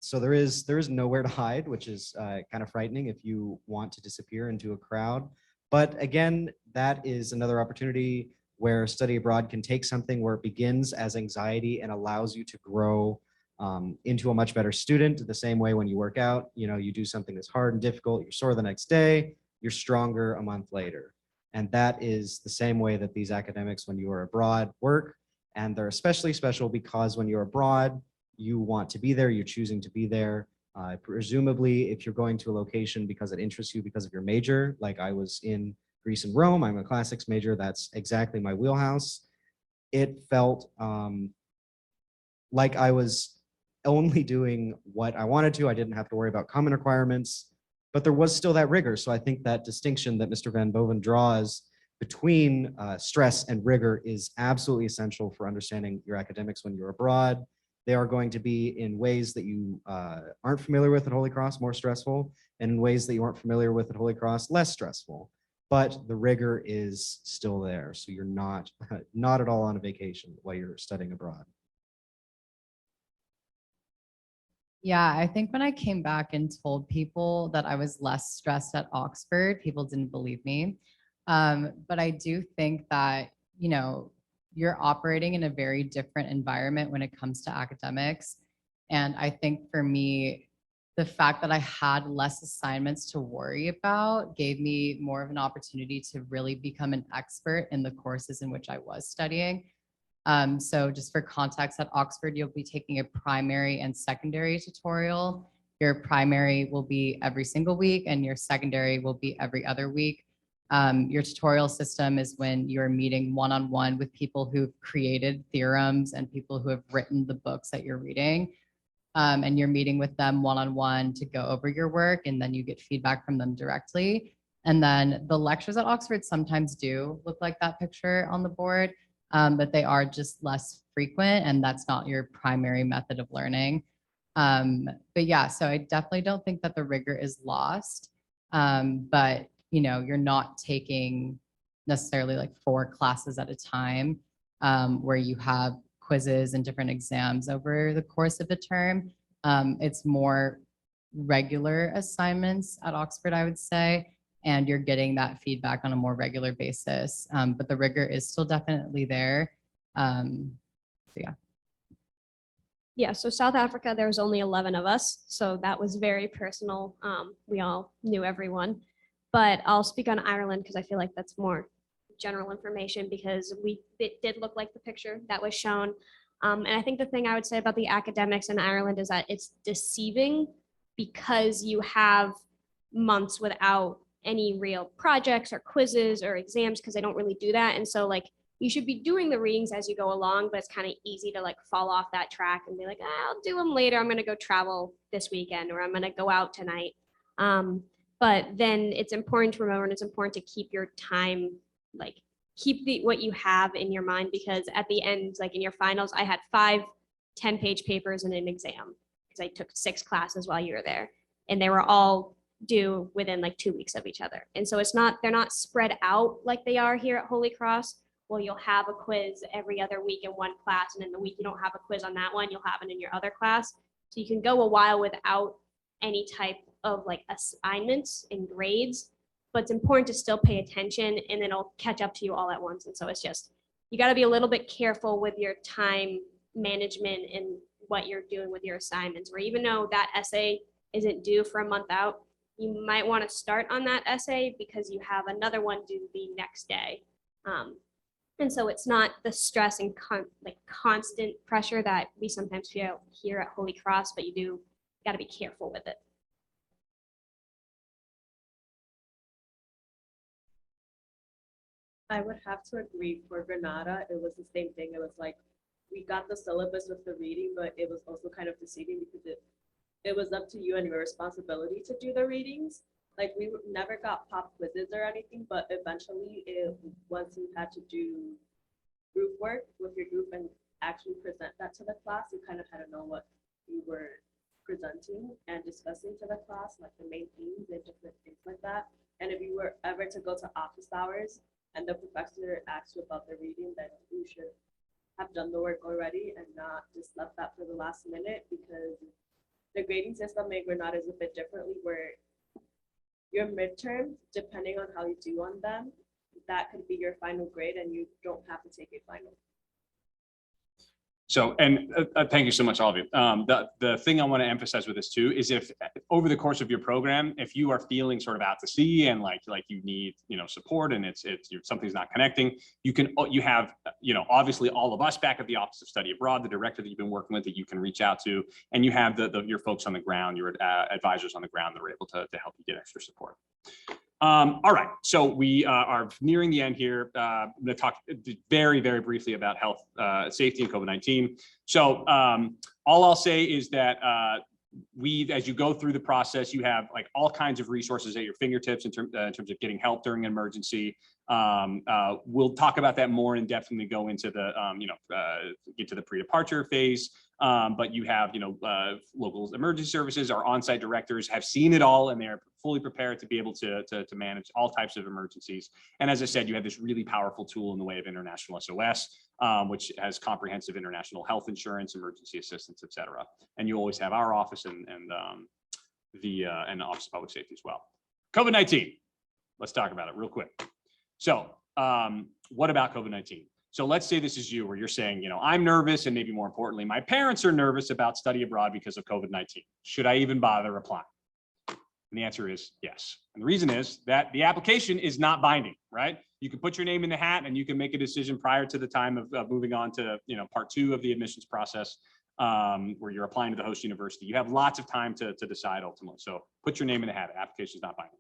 S3: So there is nowhere to hide, which is kind of frightening if you want to disappear into a crowd. But again, that is another opportunity where study abroad can take something where it begins as anxiety and allows you to grow into a much better student. The same way when you work out, you do something that's hard and difficult, you're sore the next day, you're stronger a month later. And that is the same way that these academics, when you are abroad, work. And they're especially special because when you're abroad, you want to be there, you're choosing to be there. Presumably, if you're going to a location because it interests you because of your major, like I was in Greece and Rome, I'm a classics major, that's exactly my wheelhouse. It felt like I was only doing what I wanted to. I didn't have to worry about common requirements, but there was still that rigor. So I think that distinction that Mr. Van Boven draws between stress and rigor is absolutely essential for understanding your academics when you're abroad. They are going to be in ways that you aren't familiar with at Holy Cross, more stressful, and in ways that you aren't familiar with at Holy Cross, less stressful. But the rigor is still there. So you're not at all on a vacation while you're studying abroad.
S4: Yeah, I think when I came back and told people that I was less stressed at Oxford, people didn't believe me. But I do think that, you're operating in a very different environment when it comes to academics. And I think for me, the fact that I had less assignments to worry about gave me more of an opportunity to really become an expert in the courses in which I was studying. So just for context, at Oxford, you'll be taking a primary and secondary tutorial. Your primary will be every single week and your secondary will be every other week. Your tutorial system is when you're meeting one-on-one with people who've created theorems and people who have written the books that you're reading. And you're meeting with them one-on-one to go over your work, and then you get feedback from them directly. And then the lectures at Oxford sometimes do look like that picture on the board, but they are just less frequent, and that's not your primary method of learning. But yeah, so I definitely don't think that the rigor is lost. But you're not taking necessarily like 4 classes at a time, where you have quizzes and different exams over the course of a term. It's more regular assignments at Oxford, I would say, and you're getting that feedback on a more regular basis. But the rigor is still definitely there. Yeah.
S5: Yeah, so South Africa, there was only 11 of us, so that was very personal. We all knew everyone, but I'll speak on Ireland because I feel like that's more general information, because it did look like the picture that was shown. And I think the thing I would say about the academics in Ireland is that it's deceiving because you have months without any real projects or quizzes or exams, because they don't really do that. And so like you should be doing the readings as you go along, but it's kind of easy to like fall off that track and be like, I'll do them later. I'm going to go travel this weekend, or I'm going to go out tonight. But then it's important to remember, and it's important to keep your time, like keep what you have in your mind, because at the end, like in your finals, I had 5 10-page papers and an exam because I took 6 classes while you were there, and they were all due within like 2 weeks of each other. And so they're not spread out like they are here at Holy Cross. Well, you'll have a quiz every other week in one class, and in the week you don't have a quiz on that one, you'll have it in your other class. So you can go a while without any type of like assignments and grades, but it's important to still pay attention, and then it'll catch up to you all at once. And so it's just, you got to be a little bit careful with your time management and what you're doing with your assignments, where even though that essay isn't due for a month out, you might want to start on that essay because you have another one due the next day. And so it's not the stress and constant pressure that we sometimes feel here at Holy Cross, but you got to be careful with it.
S2: I would have to agree. For Granada, it was the same thing. It was like we got the syllabus with the reading, but it was also kind of deceiving because it was up to you and your responsibility to do the readings. Like we never got pop quizzes or anything, but eventually once you had to do group work with your group and actually present that to the class, you kind of had to know what you were presenting and discussing to the class, like the main themes and different things like that. And if you were ever to go to office hours and the professor asks you about the reading, then you should have done the work already and not just left that for the last minute, because the grading system in Granada is a bit differently, where your midterms, depending on how you do on them, that could be your final grade and you don't have to take a final.
S1: So, and thank you so much, all of you. The thing I want to emphasize with this too is if over the course of your program, if you are feeling sort of out to sea and like you need support and something's not connecting, you have obviously all of us back at the Office of Study Abroad, the director that you've been working with that you can reach out to, and you have your folks on the ground, your advisors on the ground that are able to help you get extra support. All right, so we are nearing the end here. I'm going to talk very, very briefly about health, safety, and COVID-19. So all I'll say is that as you go through the process, you have like all kinds of resources at your fingertips in terms of getting help during an emergency. We'll talk about that more in depth when we go into the get to the pre-departure phase. But you have local emergency services, our on-site directors have seen it all, and they're fully prepared to be able to manage all types of emergencies. And as I said, you have this really powerful tool in the way of International SOS, which has comprehensive international health insurance, emergency assistance, et cetera. And you always have our office and the Office of Public Safety as well. COVID-19, let's talk about it real quick. So what about COVID-19? So let's say this is you, where you're saying, I'm nervous, and maybe more importantly, my parents are nervous about study abroad because of COVID-19. Should I even bother applying? And the answer is yes. And the reason is that the application is not binding, right? You can put your name in the hat and you can make a decision prior to the time of moving on to, part 2 of the admissions process, where you're applying to the host university. You have lots of time to decide ultimately. So put your name in the hat. Application is not binding.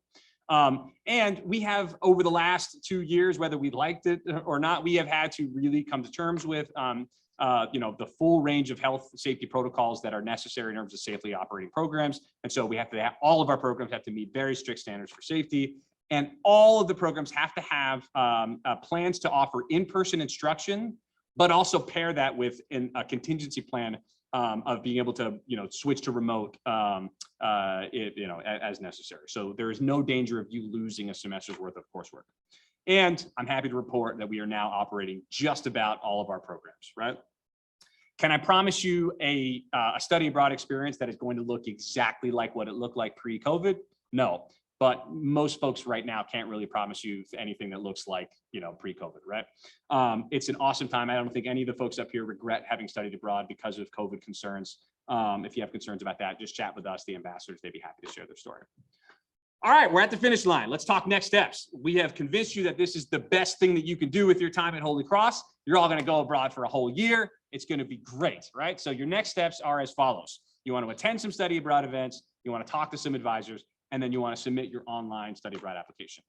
S1: And we have, over the last 2 years, whether we liked it or not, we have had to really come to terms with, the full range of health safety protocols that are necessary in terms of safely operating programs. And so we have to have, all of our programs have to meet very strict standards for safety. And all of the programs have to have plans to offer in-person instruction, but also pair that with a contingency plan of being able to, switch to remote, as necessary. So there is no danger of you losing a semester's worth of coursework. And I'm happy to report that we are now operating just about all of our programs, right? Can I promise you a study abroad experience that is going to look exactly like what it looked like pre-COVID? No, but most folks right now can't really promise you anything that looks like, pre-COVID, right? It's an awesome time. I don't think any of the folks up here regret having studied abroad because of COVID concerns. If you have concerns about that, just chat with us, the ambassadors. They'd be happy to share their story. All right, we're at the finish line. Let's talk next steps. We have convinced you that this is the best thing that you can do with your time at Holy Cross. You're all going to go abroad for a whole year. It's going to be great, right? So your next steps are as follows. You want to attend some study abroad events. You want to talk to some advisors, and then you want to submit your online study abroad application.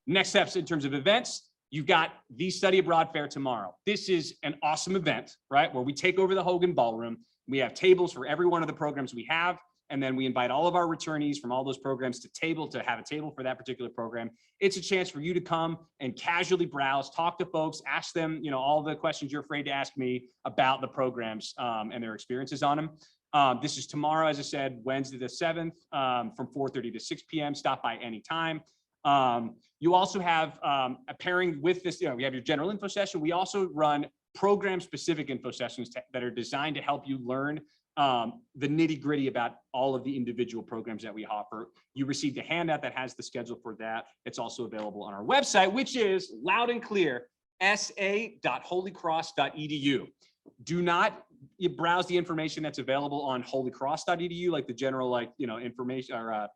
S1: Next steps in terms of events, you've got the Study Abroad Fair tomorrow. This is an awesome event, right? Where we take over the Hogan Ballroom. We have tables for every one of the programs we have. And then we invite all of our returnees from all those programs to have a table for that particular program. It's a chance for you to come and casually browse, talk to folks, ask them, all the questions you're afraid to ask me about the programs and their experiences on them. This is tomorrow, as I said, Wednesday the 7th, from 4:30 to 6 p.m. Stop by anytime. You also have a pairing with this, we have your general info session. We also run program-specific info sessions that are designed to help you learn the nitty-gritty about all of the individual programs that we offer. You received a handout that has the schedule for that. It's also available on our website, which is loud and clear, sa.holycross.edu. Do not browse the information that's available on holycross.edu, like the general, information or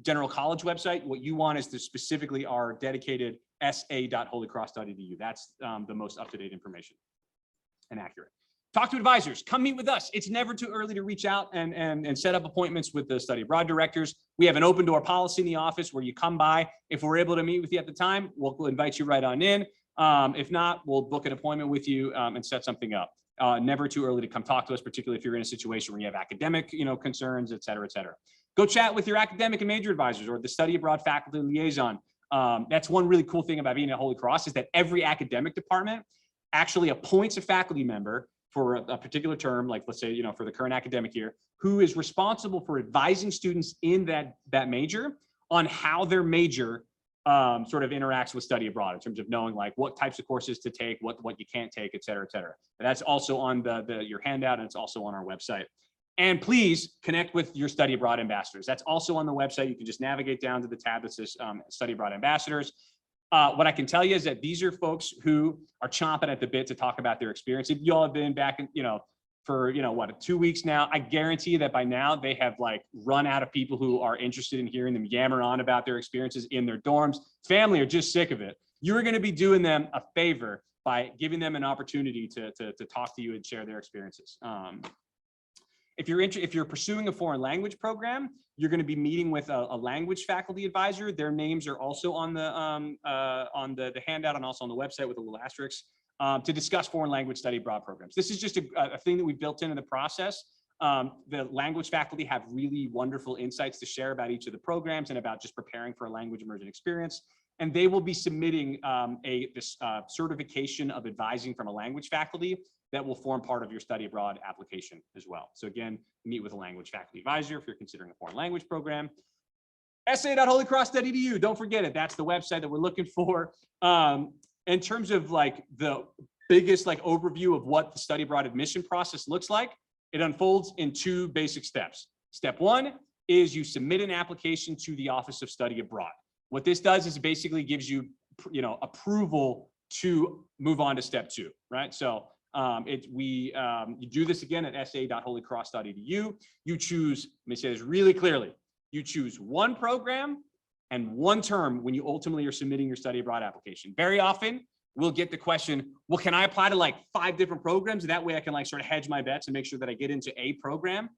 S1: general college website. What you want is specifically our dedicated sa.holycross.edu. That's the most up-to-date information and accurate. Talk to advisors, come meet with us. It's never too early to reach out and set up appointments with the study abroad directors. We have an open door policy in the office where you come by. If we're able to meet with you at the time, we'll invite you right on in. If not, we'll book an appointment with you and set something up. Never too early to come talk to us, particularly if you're in a situation where you have academic, concerns, et cetera, et cetera. Go chat with your academic and major advisors or the study abroad faculty liaison. That's one really cool thing about being at Holy Cross is that every academic department actually appoints a faculty member for a particular term, like let's say, for the current academic year, who is responsible for advising students in that major on how their major sort of interacts with study abroad in terms of knowing like what types of courses to take, what you can't take, et cetera, et cetera. And that's also on your handout, and it's also on our website. And please connect with your study abroad ambassadors. That's also on the website. You can just navigate down to the tab that says study abroad ambassadors. What I can tell you is that these are folks who are chomping at the bit to talk about their experience. If you all have been back, for 2 weeks now, I guarantee you that by now they have run out of people who are interested in hearing them yammer on about their experiences in their dorms. Family are just sick of it. You're going to be doing them a favor by giving them an opportunity to talk to you and share their experiences. If you're pursuing a foreign language program, you're going to be meeting with a language faculty advisor. Their names are also on the handout and also on the website with a little asterisk to discuss foreign language study abroad programs. This is just a thing that we built into the process. The language faculty have really wonderful insights to share about each of the programs and about just preparing for a language immersion experience. And they will be submitting this certification of advising from a language faculty that will form part of your study abroad application as well. So again, meet with a language faculty advisor if you're considering a foreign language program. sa.holycross.edu, don't forget it. That's the website that we're looking for. In terms of the biggest overview of what the study abroad admission process looks like, it unfolds in 2 basic steps. Step 1 is you submit an application to the Office of Study Abroad. What this does is it basically gives you, approval to move on to step 2, right? So you do this again at sa.holycross.edu. You choose, let me say this really clearly, you choose one program and 1 term when you ultimately are submitting your study abroad application. Very often we'll get the question, well, can I apply to like 5 different programs? That way I can like sort of hedge my bets and make sure that I get into a program.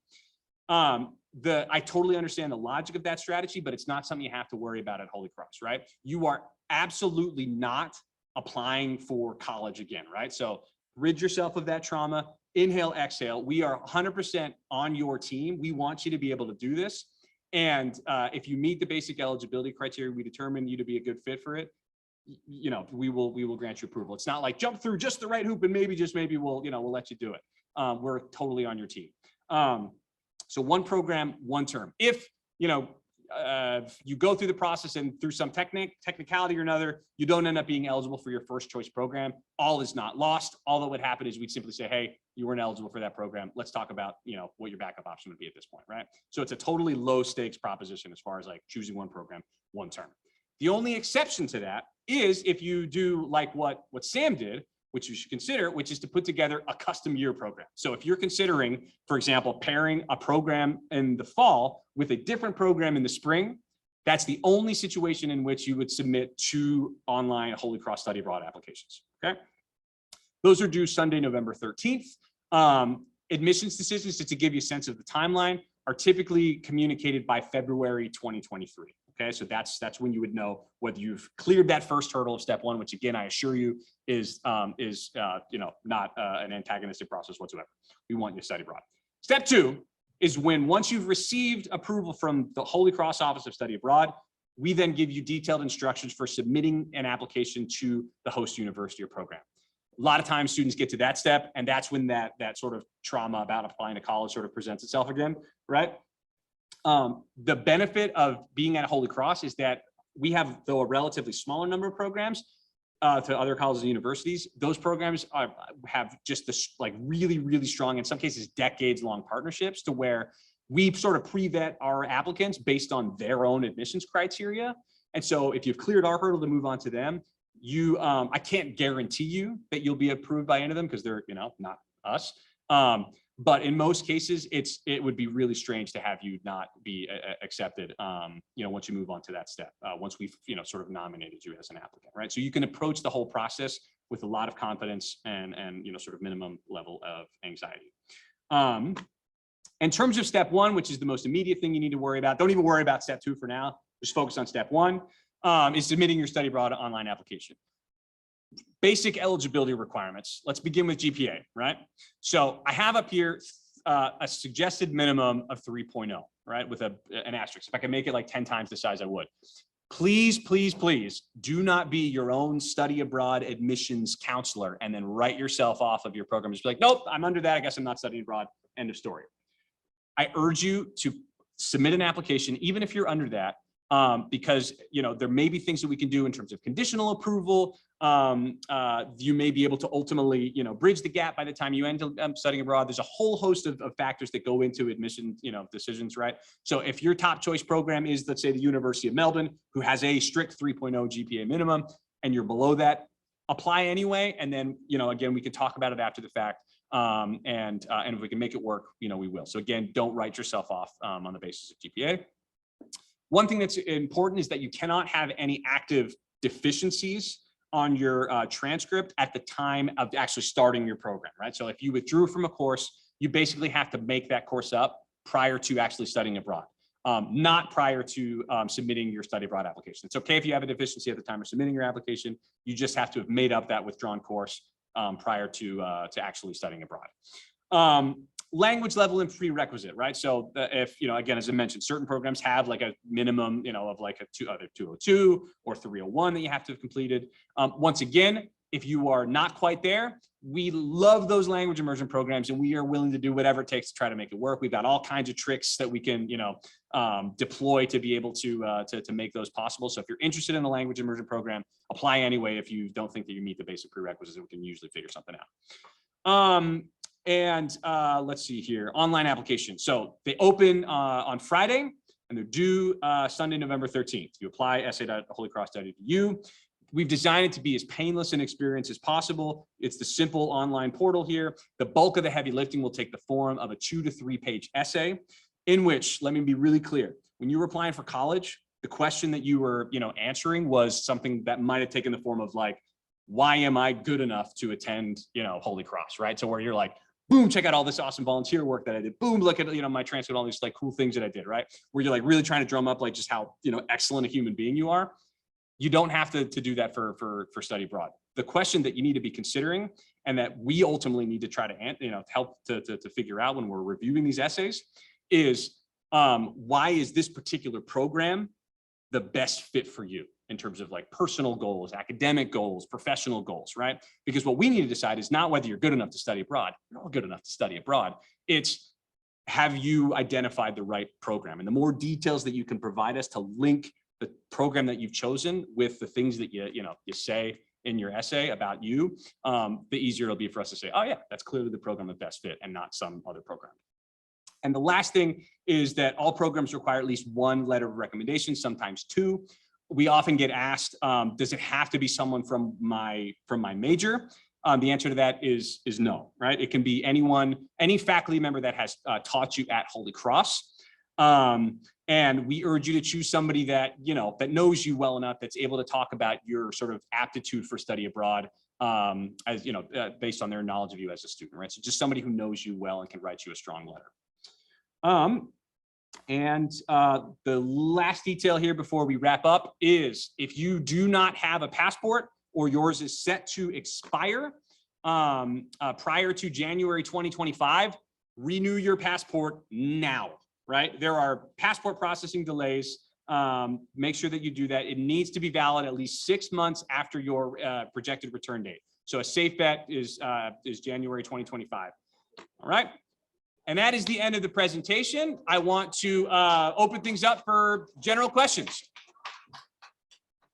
S1: I totally understand the logic of that strategy, but it's not something you have to worry about at Holy Cross, right? You are absolutely not applying for college again, right? So rid yourself of that trauma, inhale, exhale. We are 100% on your team. We want you to be able to do this. And if you meet the basic eligibility criteria, we determine you to be a good fit for it, you know, we will grant you approval. It's not like jump through just the right hoop and maybe, just maybe we'll let you do it. We're totally on your team. So 1 program, 1 term. If, you go through the process and through some technicality or another, you don't end up being eligible for your first choice program, all is not lost. All that would happen is we'd simply say, hey, you weren't eligible for that program. Let's talk about, what your backup option would be at this point, right? So it's a totally low stakes proposition as far as like choosing 1 program, 1 term. The only exception to that is if you do like what Sam did, which you should consider, which is to put together a custom year program. So if you're considering, for example, pairing a program in the fall with a different program in the spring, that's the only situation in which you would submit 2 online Holy Cross Study Abroad applications, okay? Those are due Sunday, November 13th. Admissions decisions, just to give you a sense of the timeline, are typically communicated by February 2023. Okay, so that's when you would know whether you've cleared that first hurdle of step 1, which again, I assure you is not an antagonistic process whatsoever. We want you to study abroad. Step 2 is when once you've received approval from the Holy Cross Office of Study Abroad, we then give you detailed instructions for submitting an application to the host university or program. A lot of times students get to that step, and that's when that sort of trauma about applying to college sort of presents itself again, right? The benefit of being at Holy Cross is that we have, though, a relatively smaller number of programs to other colleges and universities. Those programs have just this like really, really strong, in some cases, decades-long partnerships to where we sort of pre-vet our applicants based on their own admissions criteria. And so if you've cleared our hurdle to move on to them, I can't guarantee you that you'll be approved by any of them because they're, not us. But in most cases, it would be really strange to have you not be accepted, once you move on to that step, once we've, sort of nominated you as an applicant, right? So you can approach the whole process with a lot of confidence and sort of minimum level of anxiety. In terms of step 1, which is the most immediate thing you need to worry about, don't even worry about step 2 for now. Just focus on step 1, is submitting your study abroad online application. Basic eligibility requirements. Let's begin with GPA, right? So I have up here a suggested minimum of 3.0, right? With an asterisk. If I can make it like 10 times the size, I would. Please, please, please do not be your own study abroad admissions counselor and then write yourself off of your program. Just be like, nope, I'm under that. I guess I'm not studying abroad. End of story. I urge you to submit an application, even if you're under that, because there may be things that we can do in terms of conditional approval. You may be able to ultimately bridge the gap by the time you end up studying abroad. There's a whole host of factors that go into admission decisions, right? So if your top choice program is, let's say, the University of Melbourne, who has a strict 3.0 GPA minimum, and you're below that, apply anyway. And then again, we can talk about it after the fact. And if we can make it work, we will. So again, don't write yourself off on the basis of GPA. One thing that's important is that you cannot have any active deficiencies on your transcript at the time of actually starting your program, right? So if you withdrew from a course, you basically have to make that course up prior to actually studying abroad, not prior to submitting your study abroad application. It's okay if you have a deficiency at the time of submitting your application. You just have to have made up that withdrawn course prior to actually studying abroad. Language level and prerequisite, right? So if, again, as I mentioned, certain programs have like a minimum, of like either 202 or 301 that you have to have completed. Once again, if you are not quite there, we love those language immersion programs and we are willing to do whatever it takes to try to make it work. We've got all kinds of tricks that we can, deploy to be able to make those possible. So if you're interested in a language immersion program, apply anyway. If you don't think that you meet the basic prerequisites, we can usually figure something out. Let's see here, online application. So they open on Friday and they're due Sunday, November 13th. You apply essay.holycross.edu. We've designed it to be as painless an experience as possible. It's the simple online portal here. The bulk of the heavy lifting will take the form of a 2 to 3 page essay in which, let me be really clear, when you're applying for college, the question that you were, answering was something that might have taken the form of like, why am I good enough to attend, Holy Cross, right? So where you're like, boom, check out all this awesome volunteer work that I did. Boom, look at, my transcript, all these like cool things that I did, right? Where you're like really trying to drum up like just how, excellent a human being you are. You don't have to do that for study abroad. The question that you need to be considering and that we ultimately need to try to, help to figure out when we're reviewing these essays is why is this particular program the best fit for you in terms of like personal goals, academic goals, professional goals, right? Because what we need to decide is not whether you're good enough to study abroad. You're all good enough to study abroad. It's have you identified the right program? And the more details that you can provide us to link the program that you've chosen with the things that you say in your essay about you, the easier it'll be for us to say, oh yeah, that's clearly the program that best fit and not some other program. And the last thing is that all programs require at least one letter of recommendation, sometimes two. We often get asked, does it have to be someone from my major? The answer to that is no, right? It can be anyone, any faculty member that has taught you at Holy Cross. And we urge you to choose somebody that, that knows you well enough, that's able to talk about your sort of aptitude for study abroad, as based on their knowledge of you as a student, right? So just somebody who knows you well and can write you a strong letter. The last detail here before we wrap up is if you do not have a passport or yours is set to expire prior to January 2025, renew your passport now, right? There are passport processing delays. Make sure that you do that. It needs to be valid at least 6 months after your projected return date. So a safe bet is January 2025. All right. And that is the end of the presentation. I want to open things up for general questions.